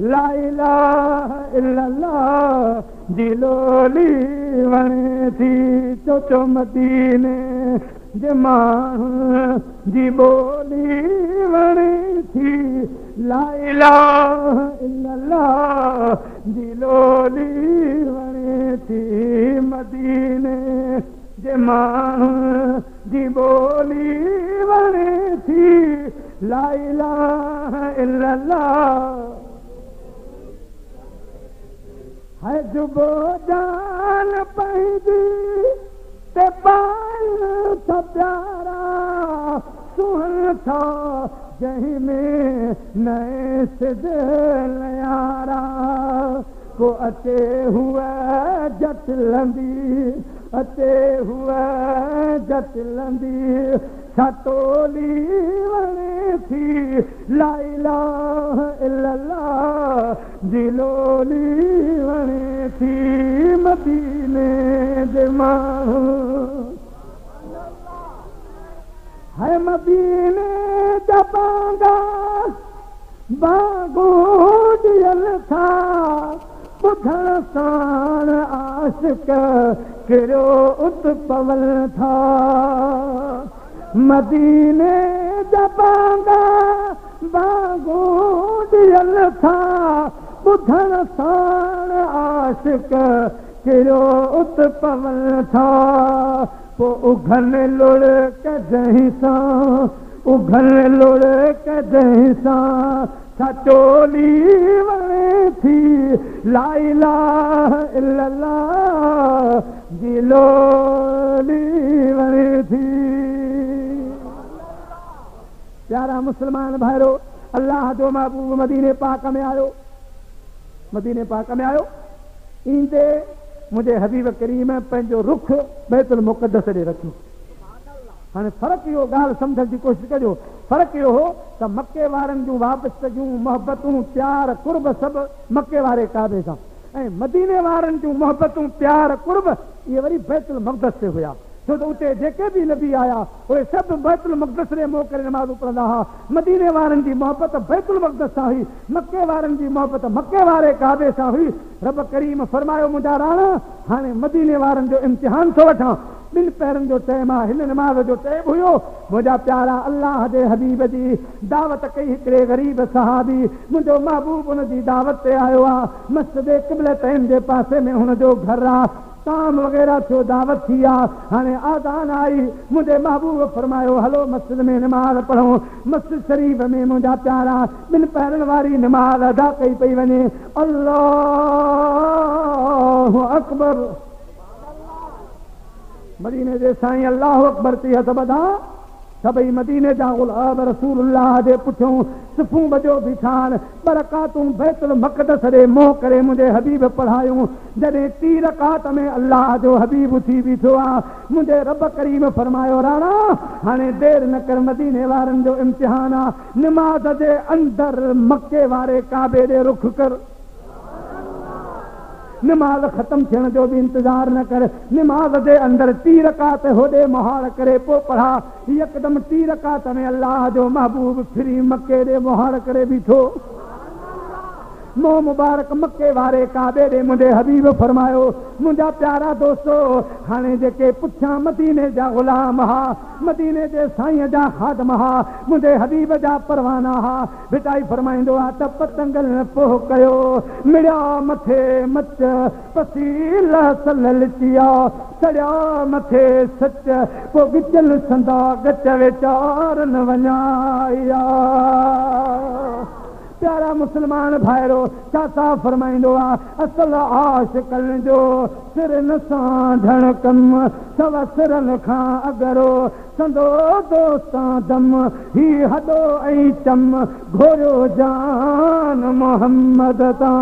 ला इलाहा इल्लल्लाह जी लोली वणे थी। चोचो मदीने जे मां जी बोली वणे थी, ला इलाहा इल्लल्लाह जी लोली वणे थी। मदीने जे मां जी बोली वणे थी, ला इलाहा इल्लल्लाह। है जुबो जान पंहिंजी ते पाल था प्यारा, सुहन था जहीं में नए सिजल यारा। को अचे हुआ जट लंदी, अचे हुआ जट लंदी, छटोली वणे थी, ला इलाहा इल्लल्लाह जी लोली वणे थी। मदीने जे माण्हू है मदीने जा बांगा बागो ॾियनि था, ॿुधण साण आशिक कहिड़ो उत पवनि था। मदीने जा बांगा बागो ॾियनि था, ॿुधण साण आशिक कहिड़ो उत पवनि था। पोइ उघनि लुड़ कॾहिं सां, उघनि लुड़ कॾहिं सां, छटोली वणे थी, ला इलाहा इल्लल्लाह जी लोली वणे थी। प्यारा मुस्लमान भाइरो, अल्लाह जो महबूब मदीने पाक में आयो, मदीने पाक में आयो। ईंदे मुंहिंजे हबीब करीम पंहिंजो रुख बैतुल मुक़द्दस ॾे रखियो। हाणे फ़र्क़ु इहो ॻाल्हि सम्झण जी कोशिशि कजो। फ़र्क़ु इहो हो त मके वारनि जूं वाबस्तगियूं, मोहबतूं, प्यार, कुर्ब सभु मके वारे काबे सां, ऐं मदीने वारनि जूं मोहबतूं, प्यार, कुर्ब इहे वरी बैतुल मक़दस ते हुया। छो त उते जेके बि नबी आया उहे सभु बैतुल मक़दस ॾे मुंहुं करे नमाज़ूं पढ़ंदा हुआ। मदीने वारनि जी मोहबत बैतुल मक़दस सां हुई, मके वारनि जी मोहबत मके वारे काबे सां हुई। रब करीम फरमायो, मुंहिंजा राणा हाणे मदीने वारनि जो इम्तिहान थो वठां। ॿिनि पैरनि जो टाइम आहे, हिन निमाज़ जो टाइम हुयो। मुंहिंजा प्यारा अल्लाह जे हबीब जी दावत कई हिकिड़े ग़रीब सहाबी, मुंहिंजो महबूब हुन जी दावत ते आयो आहे। मस्जिद क़िबलतैन जे पासे में हुनजो घरु आहे, ताम वग़ैरह थियो, दावत थी आहे। हाणे आज़ान आई, मुंहिंजे महबूब फरमायो हलो मस्जिद में निमाज़ पढ़ूं। मस्जिद शरीफ़ में मुंहिंजा प्यारा ॿिनि पैरनि वारी निमाज़ अदा कई पई वञे। अल्लाहु अकबर। मदीने जे साईं अल्लाहु अकबर थी हथ ॿधा, सभई मदीने जा गुलाम रसूलुल्लाह जे पुठियों सिफूं बजो बीठान बरकातूं बैतुल मक़दस ॾे मोह करे मुंहिंजे हबीब पढ़ायूं। जॾहिं 3 रकात में अल्लाह जो हबीब उथी बीठो आहे, मुंहिंजे रब करीम फरमायो राणा हाणे देर न कर, मदीने वारनि जो इम्तिहान आहे। निमाज़ जे अंदरि मके वारे काबे ॾे रुख कर, निमाज़ ख़त्म थियण जो बि इंतज़ार न कर। निमाज़ जे अंदरि 3 रकात होॾे मुहाड़ करे पोइ पढ़ा। यकदमि 3 रकात में अल्लाह जो महबूब फिरी मके ॾे मुहाड़ करे बीठो। मोह मुबारक मके वारे काबे ॾे मुंहिंजे हबीब फरमायो मुंहिंजा प्यारा दोस्तो हाणे जेके पुठियां मदीने जा गुलाम हा, मदीने जे साईं जा खादम हा, मुंहिंजे हबीब जा परवाना हा, भिटाई फरमाईंदो आहे त पतंगल पोइ कयो मिड़िया मथे मच पसील सलल चिया चढ़िया मथे सच पोइ गिचल संदा गच वेचार न वञाया। प्यारा मुसलमान भाइरो चाचा फरमाईंदो आहे असल आशिक़नि जो सिर न सां कम सव सिरनि खां अगरो संदो दोस्तां दम ही हॾो ऐं चम घोरियो जान मोहम्मद तां।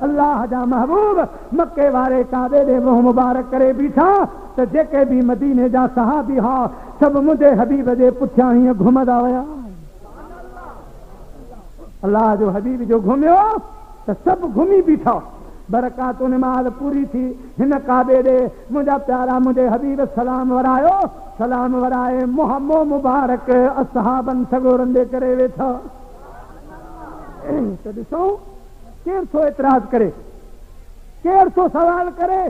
अल्लाह जा महबूब मके वारे काबे ॾे मुंहुं मुबारक करे बीठा त जेके बि मदीने जा सहाबी हा सभु मुंहिंजे हबीब जे पुठियां हीअं घुमंदा विया। अल्लाह जो हबीब जो घुमियो त सभु घुमी बीठा। बरकातूं निमाज़ पूरी थी हिन काबे ॾे मुंहिंजा प्यारा मुंहिंजे हबीब सलाम वरायो। सलाम वराए मुहम्मो मुबारक असहाबन सगोरनि ॾे करे वेठा। त ॾिसो केरु थो एतिराज़ करे, केरु थो सवाल करे,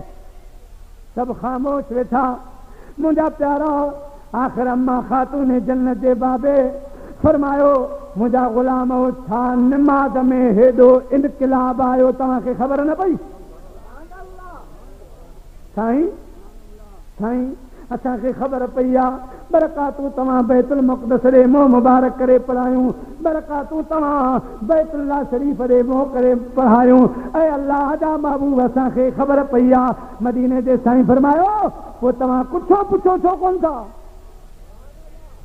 सभु ख़ामोश वेठा। मुंहिंजा प्यारा आख़िर अम्मा ख़ातून जन्नत जे बाबे फरमायो मुंहिंजा गुलाम छा निमाज़ में हेॾो इनकलाब आयो तव्हांखे ख़बर न पई? साईं साईं असांखे ख़बर पई आहे बरकातूं तव्हां बैतुल मुक़दस ॾे मुंहुं मुबारक करे पढ़ायूं, बरकातूं तव्हां बैतुल्लाह शरीफ़ ॾे मुंहुं करे पढ़ायूं। ऐं अल्लाह जा महबूब असांखे ख़बर पई आहे। मदीने जे साईं फरमायो पोइ तव्हां कुझु पुछो छो कोन था,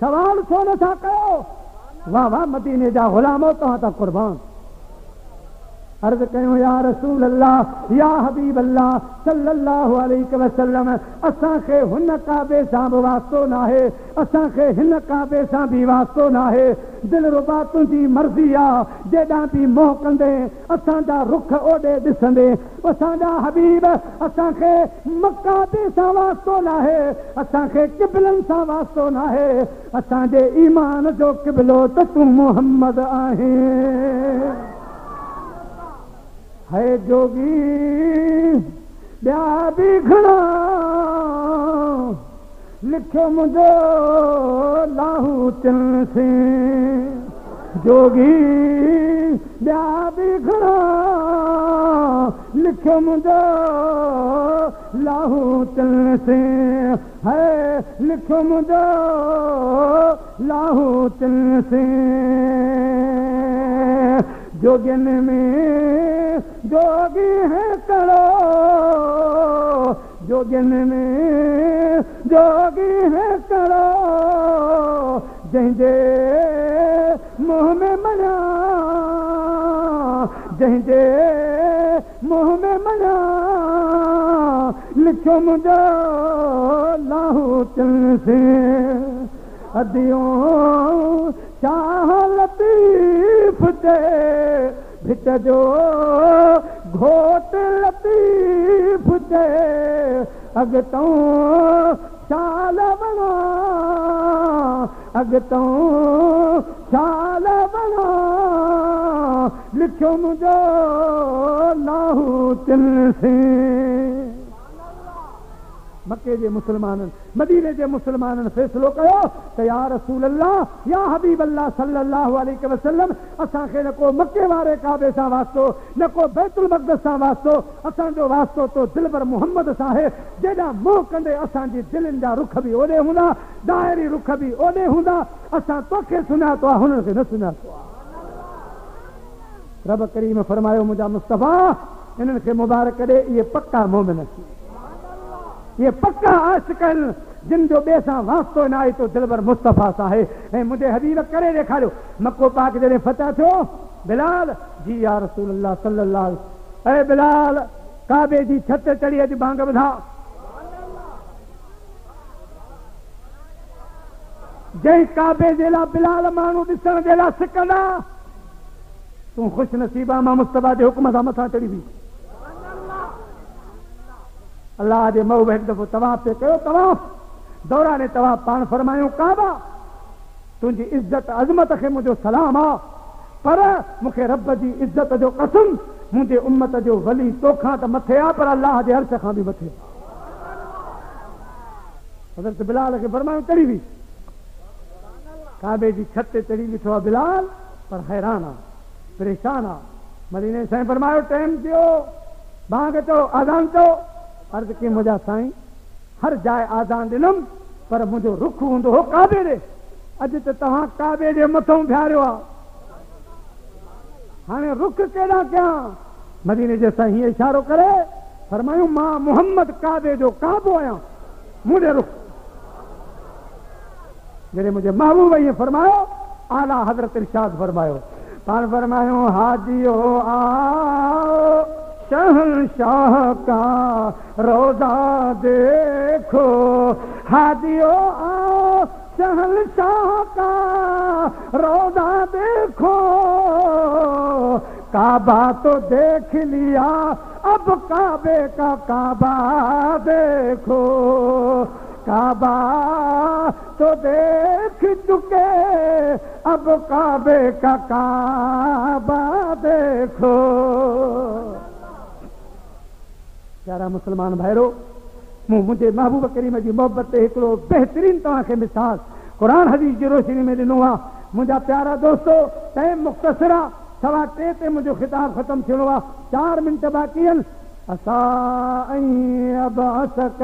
सवाल छो नथा कयो? वाह वाह मदीने जा गुलामो तव्हां त कुर्बान। अर्ज़ कयूं या रसूल अल्लाह या हबीब अल्लाह सल्लल्लाहु अलैहि वसल्लम असांखे हुन काबे सां बि वास्तो न आहे, असांखे हिन काबे सां बि वास्तो न आहे। दिलि रुबा तुंहिंजी मर्ज़ी आहे, जेॾां बि मोह कंदे असांजा रुख ओॾे ॾिसंदे। असांजा हबीब असांखे मकाबे सां वास्तो न आहे, असांखे क़िबलनि सां वास्तो न आहे। असांजे ईमान जो क़िबलो त तूं मुहम्मद आहे। है जोगी ॿिया बि घणा लिखियो मुंहिंजो लाहूतिन से, जोगी ॿिया बि घणा लिखियो मुंहिंजो लाहूतिन से, है लिखियो मुंहिंजो लाहूतिन से। जोगिन में जोगी है करो, जोगिन में जोगी है करो, जंहिंजे मुंह में मना, जंहिंजे मुंह में मना लिखियो मुंहिंजो लाहूतिन से। अदियों शाह लतीफ़ ते भिट जो घोट लतीफ़ ते अॻितों शाल बणा, अॻितों शाल बणा लिखियो मुंहिंजो लाहूतिन से। मके जे मुसलमाननि मदीने जे मुसलमाननि फ़ैसिलो कयो त या रसूल अल्लाह या हबीब अल्लाह सल्लल्लाहु अलैहि वसल्लम असांखे न को मके वारे काबे सां वास्तो, न को बैतुल मक़दस सां वास्तो, असांजो वास्तो तो दिलबर मुहम्मद सां आहे। जेॾां मोह कंदे असांजी दिलनि जा रुख बि ओॾे हूंदा, दाहिरी रुख बि ओॾे हूंदा। असां तोखे सुञातो आहे, हुननि खे न सुञातो आहे। रब करीम फरमायो मुंहिंजा मुस्तफ़ा इन्हनि खे मुबारक ॾे, इहे पक्का मोमिन थी। ये पक्का आशिकन जिन जो ॿिए सां वास्तो न आहे तो दिलबर मुस्तफ़ा सां आहे ऐं मुंहिंजे हबीब करे ॾेखारियो। मको पाक जॾहिं फतह थियो, बिलाल जी या रसूल अल्लाह सल्लल्लाहु अलैहि, बिलाल काबे जी छत चढ़ी अॼु बांग ॿुधा। जंहिं काबे जे लाइ बिलाल माण्हू ॾिसण जे लाइ सिकंदा, तूं ख़ुशि नसीबा मां मुस्तफ़ा जे हुकुम सां मथां चढ़ी बि। अल्लाह जे महबूब हिकु दफ़ो तवाफ़ ते कयो, तवाफ़ दौराने तवाफ़ पाण फरमायो काबा तुंहिंजी इज़त अज़मत खे मुंहिंजो सलाम आहे, पर मूंखे रब जी इज़त जो कसम मुंहिंजे उम्मत जो वली तोखां त मथे आहे, पर अल्लाह जे अर्श खां बि मथे। हज़रत बिलाल खे फरमायो चढ़ी बि। काबे जी छत ते चढ़ी ॾिठो आहे बिलाल, पर हैरान आहे, परेशान आहे। मदीने साईं फरमायो टाइम थियो, बांग चओ, आज़ान चओ। अर्ज़ कई मुंहिंजा साईं हर जाइ आज़ान ॾिनमि, पर मुंहिंजो रुख हूंदो हो काबे ॾे। अॼु त तव्हां काबे जे मथां बीहारियो आहे, हाणे रुख केॾां कयां? मदीने जे साईं हीअं इशारो करे फरमायूं मां मोहम्मद काबे जो काबो आहियां, मुंहिंजे रुख। जॾहिं मुंहिंजे महबूब ईअं फरमायो, आला हज़रत इरशाद फरमायो, पाण फरमायो हाजियो आओ शहंशाह का रोज़ा देखो, हाजियो आओ शहंशाह का रोज़ा देखो, काबा तो देख लिया अब काबे का काबा देखो, काबा तो देख चुके अब काबे का काबा देखो। प्यारा मुसलमान भाइरो, मूं मुंहिंजे महबूब करीम जी मोहबत ते हिकिड़ो बहितरीन तव्हांखे मिसाल क़ुरान हदीस जी रोशनी में ॾिनो आहे। मुंहिंजा प्यारा दोस्तो, टाइम मुख़्तसिर आहे, 2:15 ते मुंहिंजो ख़िताब ख़तम थियणो आहे, 4 मिंट बाक़ी आहिनि। असा अबअसक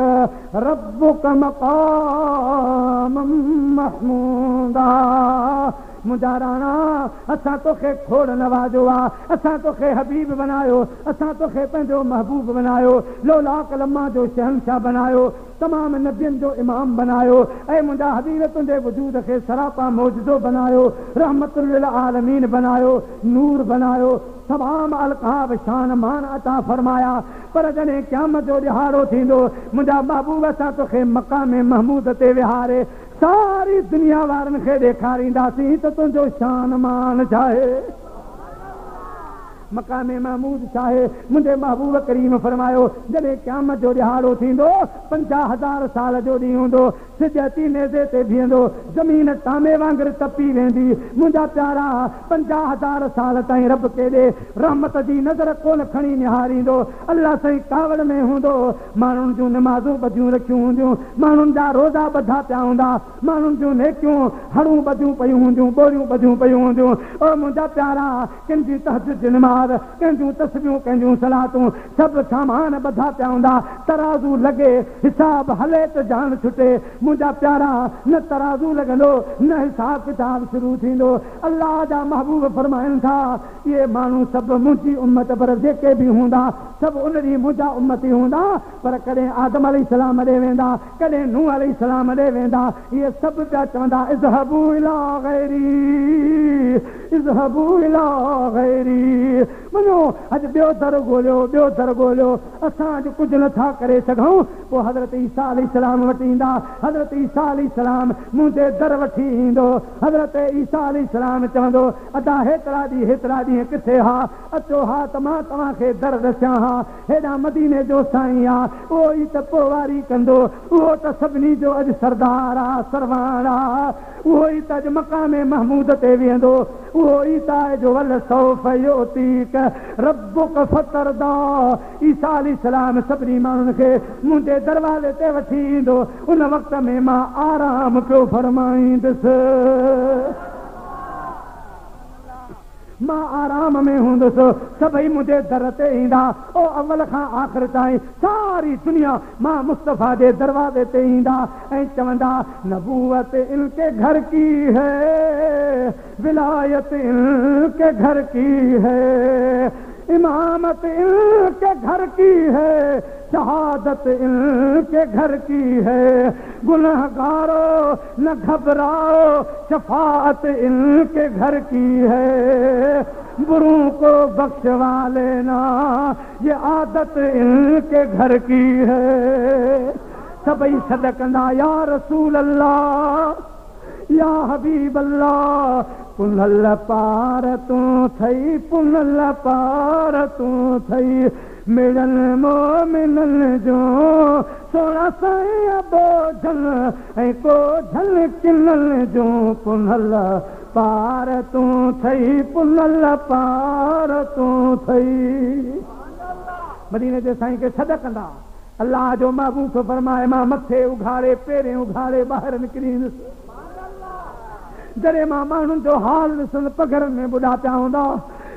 रब्बुक मक़ामम महमूदा, मुंहिंजा राणा असां तोखे खोड़ नवाज़ो आहे, असां तोखे हबीब बनायो, असां तोखे पंहिंजो महबूब बनायो, लोला कलमा जो शहंशाह बनायो, तमाम नबियनि जो इमाम बनायो, ऐं मुंहिंजा हबीब तुंहिंजे वजूद खे सरापा मौजूदो बनायो, रहमतुल लिल आलमीन बनायो, नूर बनायो, तमाम अलकाब शान मान अता फरमाया। पर जॾहिं क़यामत जो ॾिहाड़ो थींदो, मुंहिंजा महबूब असां तोखे मक़ाम महमूद ते विहारे सारी दुनिया वारनि खे ॾेखारींदासीं त तुंहिंजो शान मान छा आहे, मक़ाम महमूद छा आहे। मुंहिंजे महबूब करीम फरमायो, जॾहिं क़यामत जो ॾिहाड़ो थींदो, 50,000 साल जो ॾींहुं हूंदो, सिजती नेज़े ते बीहंदो, ज़मीन तांबे वांगुरु तपी वेंदी। मुंहिंजा प्यारा 50,000 साल ताईं रब केॾे रहमत जी नज़र कोन खणी निहारींदो। अल्लाह साईं कावड़ में हूंदो, माण्हुनि जूं नमाज़ूं ॿधियूं रखियूं हूंदियूं, माण्हुनि जा रोज़ा ॿधा पिया हूंदा, माण्हुनि जूं नेकियूं हड़ूं ॿधियूं पयूं हूंदियूं, ॿोरियूं ॿधियूं पयूं हूंदियूं। और मुंहिंजा प्यारा कंहिंजी तहज्जुद जी नमाज़, कंहिंजूं तस्बीहूं, कंहिंजूं सलातूं, सभु सामान ॿधा पिया हूंदा। तराज़ू लॻे, हिसाब हले त जान छुटे। मुंहिंजा प्यारा न तराज़ू लॻंदो, न हिसाब किताब शुरू थींदो। अल्लाह जा महबूब फरमाइनि था, इहे माण्हू सभु मुंहिंजी उम्मत, पर जेके बि हूंदा सभु उन ॾींहुं मुंहिंजा उम्मती हूंदा। पर कॾहिं आदम अलैहिस्सलाम ॾे वेंदा, कॾहिं नूह अलैहिस्सलाम ॾे वेंदा, इहे सभु पिया चवंदा इज़हबू इला गैरी, इज़हबू इला गैरी। वञो अॼु ॿियो दर ॻोल्हियो, ॿियो दर ॻोल्हियो, असां अॼु कुझु नथा करे सघूं। पोइ हज़रत ईसा अलैहिस्सलाम वटि ईंदा, हज़रत ईसा अलैहिस्सलाम मुंहिंजे दर वठी ईंदो। हज़रत ईसा अलैहिस्सलाम चवंदो, अदा हेतिरा ॾींहं किथे हा, अचो हा त मां तव्हांखे दर ॾसियां हा। हेॾा मदीने जो साईं आहे, उहो ई त पोइवारी कंदो, उहो त सभिनी जो अॼु सरदार आहे, सरवाण आहे, उहो ई त अॼु मक़ाम महमूद ते वेहंदो, उहो ई त आहे जो वल सौफ युतीक रब्बुक फतरदा। ईसा अलैहिस्सलाम सभिनी माण्हुनि खे मुंहिंजे दरवाज़े ते वठी ईंदो। उन वक़्त में मां आराम पियो फरमाईंदुसि, मां आराम में हूंदुसि, सभई मुंहिंजे दर ते ईंदा। ओ अवल खां आख़िर ताईं सारी दुनिया मां मुस्तफ़ा जे दरवाज़े ते ईंदा ऐं चवंदा नबूवत इनके घर की है, विलायत इनके घर की है, इमामत इनके घर की है, शहादत इनके घर की है। गुनहगारों न घबराओ, शफाअत इनके घर की है। बुरों को बख्शवा लेना, ये आदत इनके घर की है। सबई सदकंदा या रसूल अल्लाह या हबीब अल्लाह, पुनल पार तू थई, पुनल पार तू थई। मिलन मोमिनन जो सोना साईं अबो झल ऐं को झल किनल जो, पुनल पार तू थई, पुनल पार तू थई। मदीने जे साईं खे सॾ कंदा। अल्लाह जो महबूब फरमाए, मां मथे उघाड़े पेरें उघाड़े ॿाहिरि निकिरींदुसि। जॾहिं मां माण्हुनि जो हाल ॾिसंदुसि, पघरनि में ॿुॾा पिया हूंदा,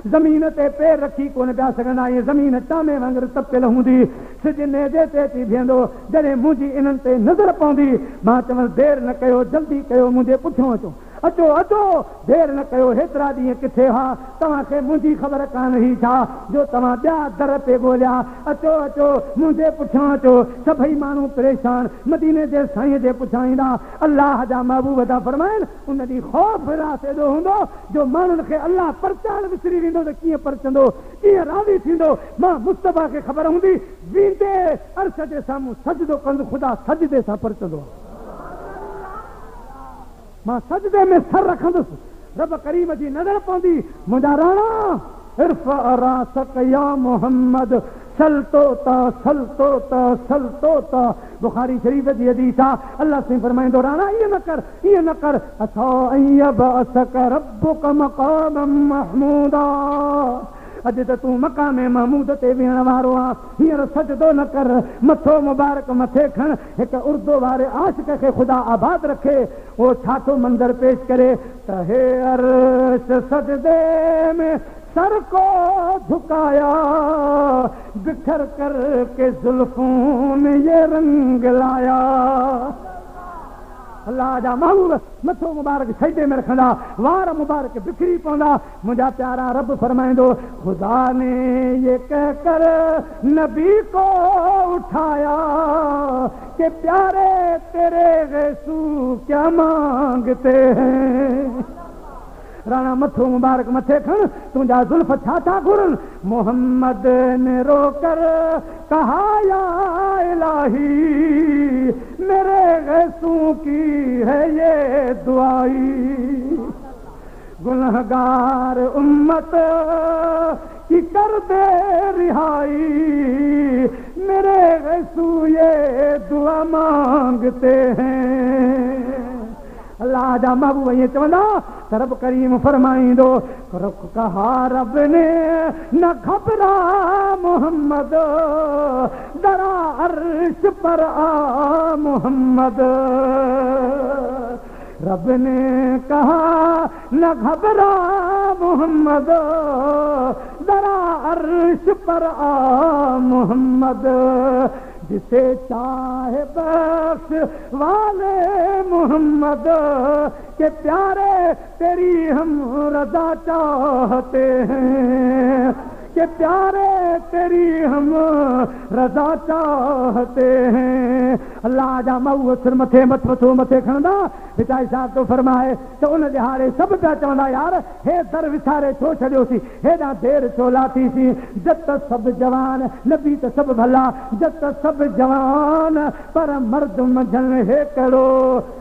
ज़मीन ते पेर रखी कोन पिया सघंदा, ईअं ज़मीन टामे वांगुरु तपियल हूंदी, सिज नेजे ते अची बीहंदो। जॾहिं मुंहिंजी इन्हनि ते नज़र पवंदी, मां चवंदुसि देरि न कयो, जल्दी कयो, मुंहिंजे पुठियां अचो, अचो अचो, देरि न कयो। हेतिरा ॾींहं किथे हा, तव्हांखे मुंहिंजी ख़बर कान हुई छा जो तव्हां ॿिया दर ते ॻोल्हिया? अचो अचो, मुंहिंजे पुठियां अचो। सभई माण्हू परेशान मदीने जे साईं जे पुठियां ईंदा। अल्लाह जा महबूब था फरमाइनि, उन ॾींहुं ख़ौफ़ रास एॾो हूंदो जो माण्हुनि खे अल्लाह परचाइण विसरी वेंदो त कीअं परचंदो, कीअं राज़ी थींदो। मां मुस्तफ़ा खे ख़बर हूंदी, वेंदे अर्श जे साम्हूं सजदो कंदो, ख़ुदा सजदे सां परचंदो। मां सजदे में सर रखंदुसि, रब करीम जी नज़र पवंदी, मुंहिंजा राणा इरफ़ा रासक या मोहम्मद, सलतोता सलतोता सलतोता। बुखारी शरीफ जी हदीस आहे, अल्लाह साईं फरमाईंदो, राणा ईअं न कर, ईअं न कर। असा यबअसक रब्बुक मक़ामम महमूदा, अॼु त तूं मक़ाम महमूद ते वेहण वारो आहे, हींअर सजदो न कर, मथो मुबारक मथे खण। हिकु उर्दू वारे आशिक़ खे ख़ुदा आबाद रखे, उहो छा थो मंज़र पेश करे त हे अर्श सजदे में सर को झुकाया, बिखर कर के जुल्फों में ये रंग लाया। अल्लाह जा महबूब मथो मुबारक सजदे में रखंदा, वार मुबारक बिखरी पवंदा। मुंहिंजा प्यारा रब फरमाईंदो, खुदा ने ये कहकर नबी को उठाया कि प्यारे तेरे गैसू क्या मांगते हैं। राणा मथो मुबारक मथे खण, तुंहिंजा जुल्फ छा था घुरनि? मोहम्मद ने रोकर कहा या इलाही, मेरे गैसू की है ये दुआई। गुनहगार उम्मत की कर दे रिहाई, मेरे गैसू ये दुआ मांगते हैं। अल्लाह जा महबूब ये चवंदा त रब करीम फरमाईंदो, कहा रब ने न घबरा मोहम्मद, दरा अर्श पर आ मोहम्मद। रब ने कहा न घबरा मोहम्मद, दरा अर्श पर आ मोहम्मद। जिसे चाहे बख्श वाले मोहम्मद के प्यारे, तेरी हम रज़ा चाहते हैं, के प्यारे तेरी हम रज़ा चाहते हैं। अल्लाह जा महबूब सिर मथे मथो मथे खणंदा। पिताई साहब तो फरमाए त उन जहाड़े सभु पिया चवंदा, यार हे दर विसारे छो छॾियोसीं, हेॾा देरि छो लाथीसीं। जत सभु जवान, नबी त सभु भला, जत सभु जवान पर मर्द मंझंदि हिकिड़ो।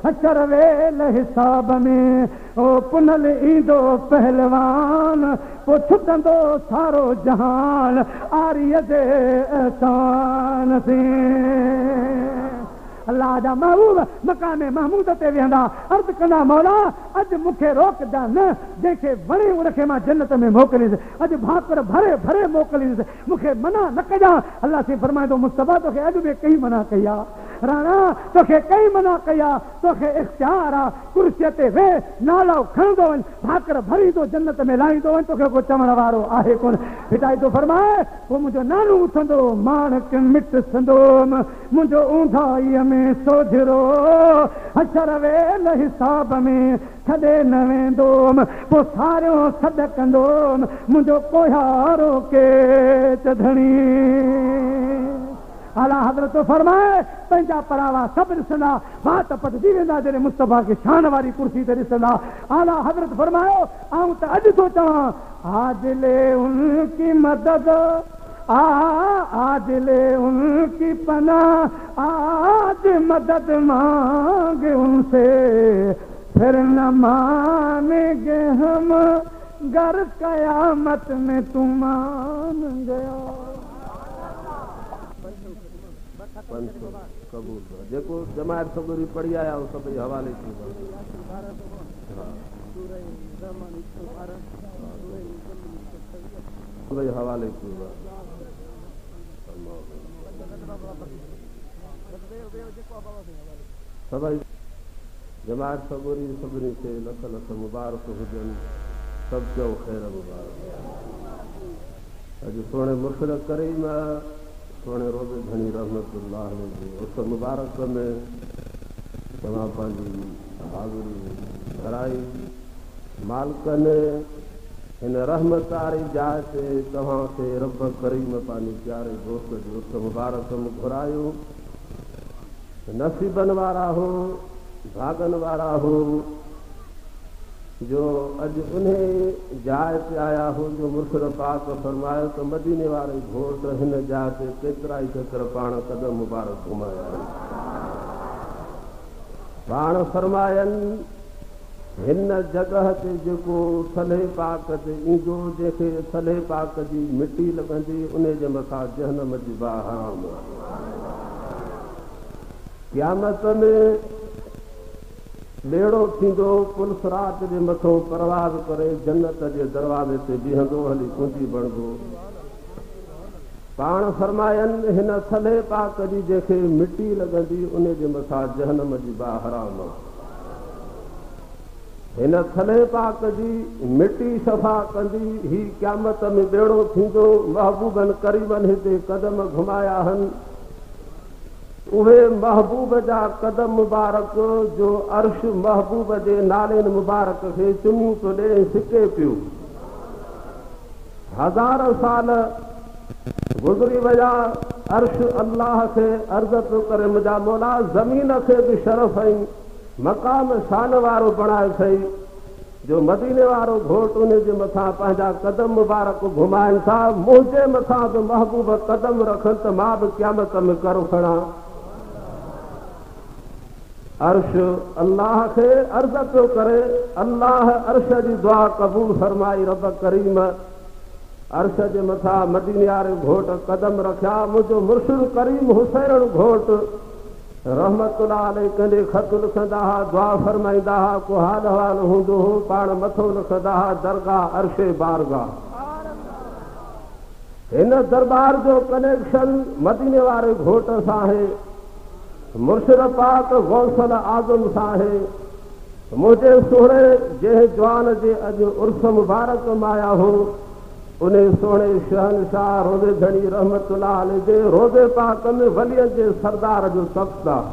अचर वेल हिसाब में ओ पुनल ईंदो पहलवान, पोइ छुटंदो सारो जहान आरीअ जे एहसान से। अल्लाह जा महबूब मकाने महमूद ते वेहंदा, अर्ज़ कंदा, मौला अॼु मूंखे रोकजा न, जंहिंखे वणे उनखे मां जन्नत में मोकिलींदुसि। अॼु भाकुर भरे भरे मोकिलींदुसि, मूंखे मना न कजां। अल्लाह से फरमाईंदो, मुस्तफ़ा तोखे अॼु बि कई मना कई आहे। राणा तोखे कई मना कया तोखे इख्तियार आ कुर्सीअ ते वे नालो खणंदो वञ भाकर भरींदो जन्नत में लाहींदो वञ तोखे को चवण वारो आहे कोन हिताई तो फरमाए वो मुंहिंजो नानो उथंदो माणक मिट संदोम मुंहिंजो ऊंधाईअ में सोझरो हशर वेल हिसाब में छॾे न वेंदोम पोइ सारियो सॾ कंदोम मुंहिंजो कोहारो के चधणी आला हज़रत फरमाए पंहिंजा परावा सभु ॾिसंदा बात पटजी वेंदा जॾहिं मुस्तफ़ा खे शान वारी कुर्सी ते ॾिसंदा आला हज़रत फरमायो आऊं त अॼु थो चवां आज ले उनकी मदद आज ले उनकी पना आज मदद मांगे उनसे फिर न मानेंगे हम गर कयामत में तू मान गया कबूल जेको जमायत सबूरी पढ़ी आया हो सभई हवाले थी सभई हवाले थी सभई जमायत सबूरी सभिनी खे लख लख मुबारक हुजनि सभु चओ ख़ैर मुबारक अॼु सुहिणे मुर्शिद करीम सोने रोज़ घणी रहमतुल्लाह जी उस मुबारक में तव्हां पंहिंजी हाज़िरी भराई मालिकनि हिन रहमत वारी जाइ ते तव्हांखे रब करीम पंहिंजे प्यारे दोस्त जी उस मुबारक में घुरायो नसीबनि वारा हो भागनि वारा हो जो अॼु उन जाइ ते आया हो जो मुर्शिद पाक फरमायो त मदीने वारे घोट हिन जाइ ते केतिरा ई चकर पाण कदम मुबारक घुमाया पाण फरमायनि हिन जॻह ते जेको सले पाक ते ईंदो जंहिंखे सले पाक जी मिटी लॻंदी उन जे मथां जहनम जी बाह हराम क़यामत में बेड़ो थींदो पुलसरात जे मथां परवाज़ करे जन्नत जे दरवाज़े ते बीहंदो हली कुंजी बणंदो पाण फरमायनि हिन सले पाक जी जंहिंखे मिटी लॻंदी उन जे मथां जहनम जी बाह हराम हिन सले पाक जी मिटी सफ़ा कंदी ही क़यामत में बेड़ो थींदो महबूबनि करीबनि हिते कदम घुमाया आहिनि उहे महबूब जा कदम मुबारक जो अर्श महबूब जे नालेनि मुबारक खे चुनियूं थो ॾे सिके पियो हज़ार साल गुज़री विया अर्श अल्लाह खे अर्ज़ पियो करे मुंहिंजा मौला ज़मीन खे बि शरफ़ ऐं मक़ाम शान वारो बणाए अथई जो मदीने वारो घोट उन जे मथां पंहिंजा कदम मुबारक घुमाइनि था मुंहिंजे मथां बि महबूब कदम रखनि त मां बि क़यामत में करो खणा अर्श अल्लाह खे अर्ज़ पियो करे अल्लाह अर्श जी दुआ क़बूल फरमाई रब करीम अर्श जे मथां मदीने वारे घोट कदम रखिया मुंहिंजो मुर्शिद करीम हुसैन घोट रहमतुल्लाह अलैह कंहिंजे ख़त लिखंदा हुआ दुआ फरमाईंदा हुआ को हाल अहवाल हूंदो हो पाण मथो लिखंदा हुआ दरगाह अर्शे बारगाह हिन दरबार जो कनेक्शन मदीने वारे घोट सां आहे मुर्शिद पाक गौसल आज़म सां आहे मुंहिंजे सोहणे जंहिं जवान जे अॼु उर्स मुबारक में आया हो उन सोहणे शहनशाह रोज़े घणी रहमतुल्लाह अलैह जे रोज़े पाक में वलियनि जे सरदार जो सख़्त आहे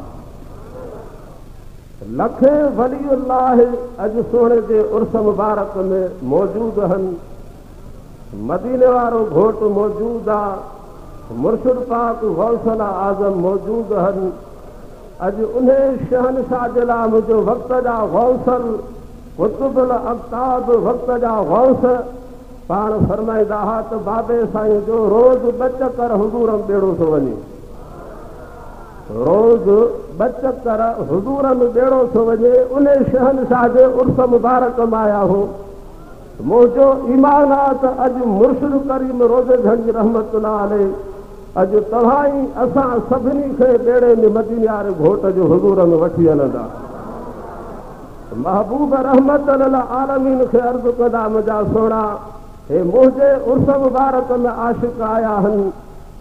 लखे वलीउल्लाह अॼु सोहणे जे उर्स मुबारक में मौजूद आहिनि मदीने वारो घोट मौजूद आहे मुर्शिद पाक गौसल आज़म मौजूद आहिनि अॼु उन शहनशाह जे लाइ मुंहिंजो वक़्त जा गौसल कुतुबुल अफ़ताब वक़्त जा गौस पाण फरमाईंदा हुआ त बाबे साईं जो रोज़ ॿ चकर हुज़ूर में बेड़ो थो वञे रोज़ ॿ चकर हुज़ूर में बेड़ो थो वञे उन शहनशाह जे उर्स मुबारक में आया हो मुंहिंजो ईमान आहे त अॼु मुर्शिद करीम रोज़े घणी रहमतुल्लाह अलैह अॼु तव्हां ई असां सभिनी खे बेड़े में मदीने वारे घोट जो हुज़ूर में वठी हलंदा महबूब रहमत आलमीन खे अर्ज़ु कंदा मुंहिंजा सोना हे मुंहिंजे उर्स मुबारक में आशिक़ आया आहिनि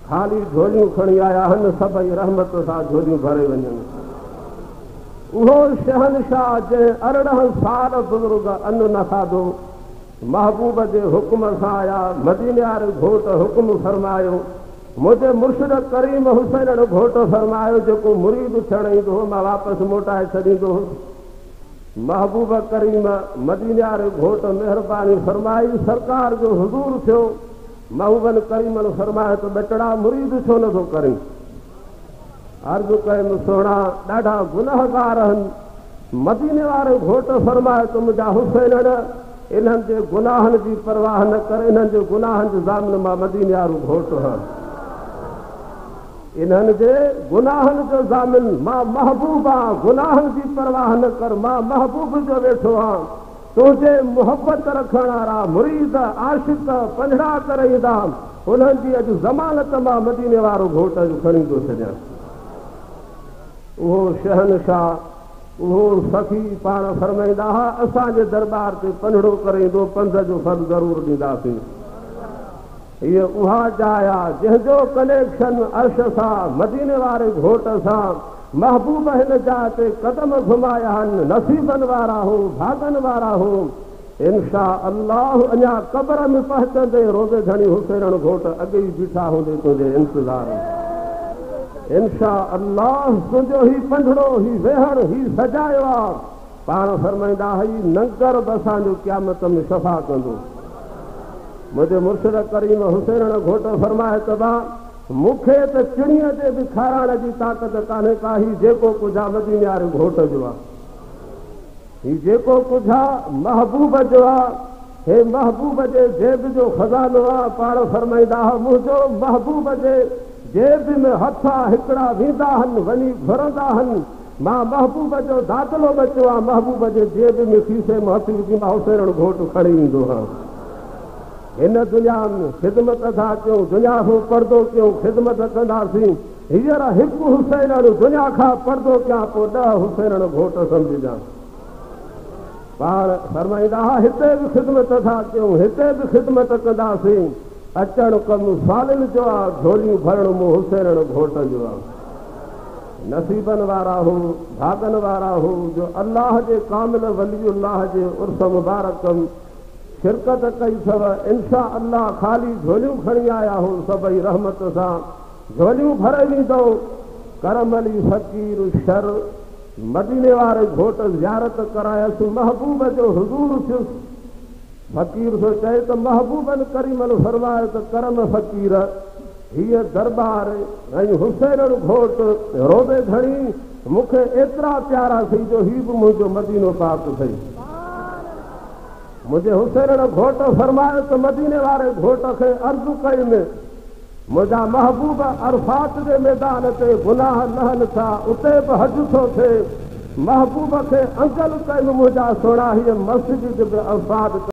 खाली झोलियूं खणी आया आहिनि सभई रहमत सां झोलियूं भरे वञनि। उहो शहनशाह जे 18 साल बुज़ुर्ग अन्न न खाधो, महबूब जे हुकुम सां आया, मदीने वारे घोट हुकुम फरमायो, मुंहिंजे मुर्शिद करीम हुसैन घोट फरमायो जेको मुरीद थियण ईंदो मां वापसि मोटाए छॾींदो। महबूब करीम मदीने वारे घोट महिरबानी फरमाई, सरकार जो हुज़ूर थियो। महबूबन करीमन फरमायो त बचड़ा मुरीद छो नथो करीं? अर्ज़ु कयुमि सोना ॾाढा गुनाहगार आहिनि। मदीने वारे घोट फरमायो त मुंहिंजा हुसैन इन्हनि जे गुनाहनि जी परवाह न करे, इन्हनि जे गुनाहनि जो ज़ामिन मां मदीने वारो घोट आहियां, इन्हनि जे गुनाहनि जो ज़ामिन मां महबूब आहियां। गुनाहनि जी परवाह न कर, मां महबूब जो वेठो आहियां। तुंहिंजे मुहबत रखण वारा मुरीद आशिक़ पंजड़ा करे ईंदा, उन्हनि जी अॼु ज़मानत मां मदीने वारो घोट जो खणी थो छॾियां। उहो शहनशाह, उहो सखी पाण फरमाईंदा हुआ, असांजे दरबार ते पंजड़ो करे ईंदो, पंध जो फल ज़रूरु ॾींदासीं। हीअ उहा जाइ आहे जंहिंजो कनेक्शन अर्श सां, मदीने वारे घोट सां। महबूब हिन जाइ ते क़दम घुमाया आहिनि, नसीबनि वारा हो, भागनि वारा हो। इंशा अल्लाह अञा क़बर में पहुचंदे रोज़े धणी हुसैन घोट अॻे ई बीठा हूंदे तुंहिंजे इंतज़ार। इंशा अल्लाह तुंहिंजो ही पंजड़ो, ही वेहण, ही सजायो आहे। पाण फरमाईंदा ही नंगर बि असांजो क़यामत में सफ़ा कंदो। मुंहिंजे मुर्शिद करीम हुसैन घोट फरमाए त मूंखे त चिड़ीअ ते बि खाराइण जी ताक़त कान्हे का। ही जेको कुझु आहे मदीने वारे घोट जो आहे, ही जेको कुझु आहे महबूब जो आहे। हे महबूब जे जेब जो खज़ानो आहे। पाण फरमाईंदा मुंहिंजो महबूब जे जेब में हथ हिकिड़ा वेंदा आहिनि, वञी घुरंदा आहिनि। मां महबूब जो दाख़िलो बचियो आहे, महबूब जे जेब में खीसे में हथ विझी मां हुसैन घोट खणी ईंदो आहियां। हिन दुनिया में ख़िदमत था कयूं, दुनिया खां पर्दो कयूं, ख़िदमत कंदासीं। हींअर हिकु हुसैन दुनिया खां पर्दो कयां, पोइ 10 हुसैन घोट सम्झजां। पाण फरमाईंदा हिते बि ख़िदमत था कयूं, हिते बि ख़िदमत कंदासीं। अचणु कमु सालिन जो आहे, झोलियूं भरणु मूं हुसैन घोट जो आहे। नसीबनि वारा हो, भागनि वारा हो जो अल्लाह जे कामिल वलीउल्लाह जे उर्स मुबारक शिरकत कई अथव। इंशा अल्लाह ख़ाली झोलियूं खणी आया हो, सभई रहमत सां झोलियूं भरे ॾींदो। करम अली फ़कीर शर मदीने वारे घोट ज़ियारत करायसि, महबूब जो हुज़ूर थियुसि। फ़कीर थो चए त महबूबन करीमन फरमायो त करम फ़कीर हीअ दरबार ऐं हुसैन घोट रोज़े धणी मूंखे एतिरा प्यारा थी जो ही बि मुंहिंजो मदीनो पाक अथई। मुंहिंजे हुसैन घोट फरमायो त मदीने वारे घोट खे अर्ज़ु कयुमि, मुंहिंजा महबूब अरफात जे मैदान ते गुनाह लहनि था, उते बि हज थो थिए। महबूब खे अंगल कयुमि, मुंहिंजा सोणा हीअ मस्जिद बि अरफात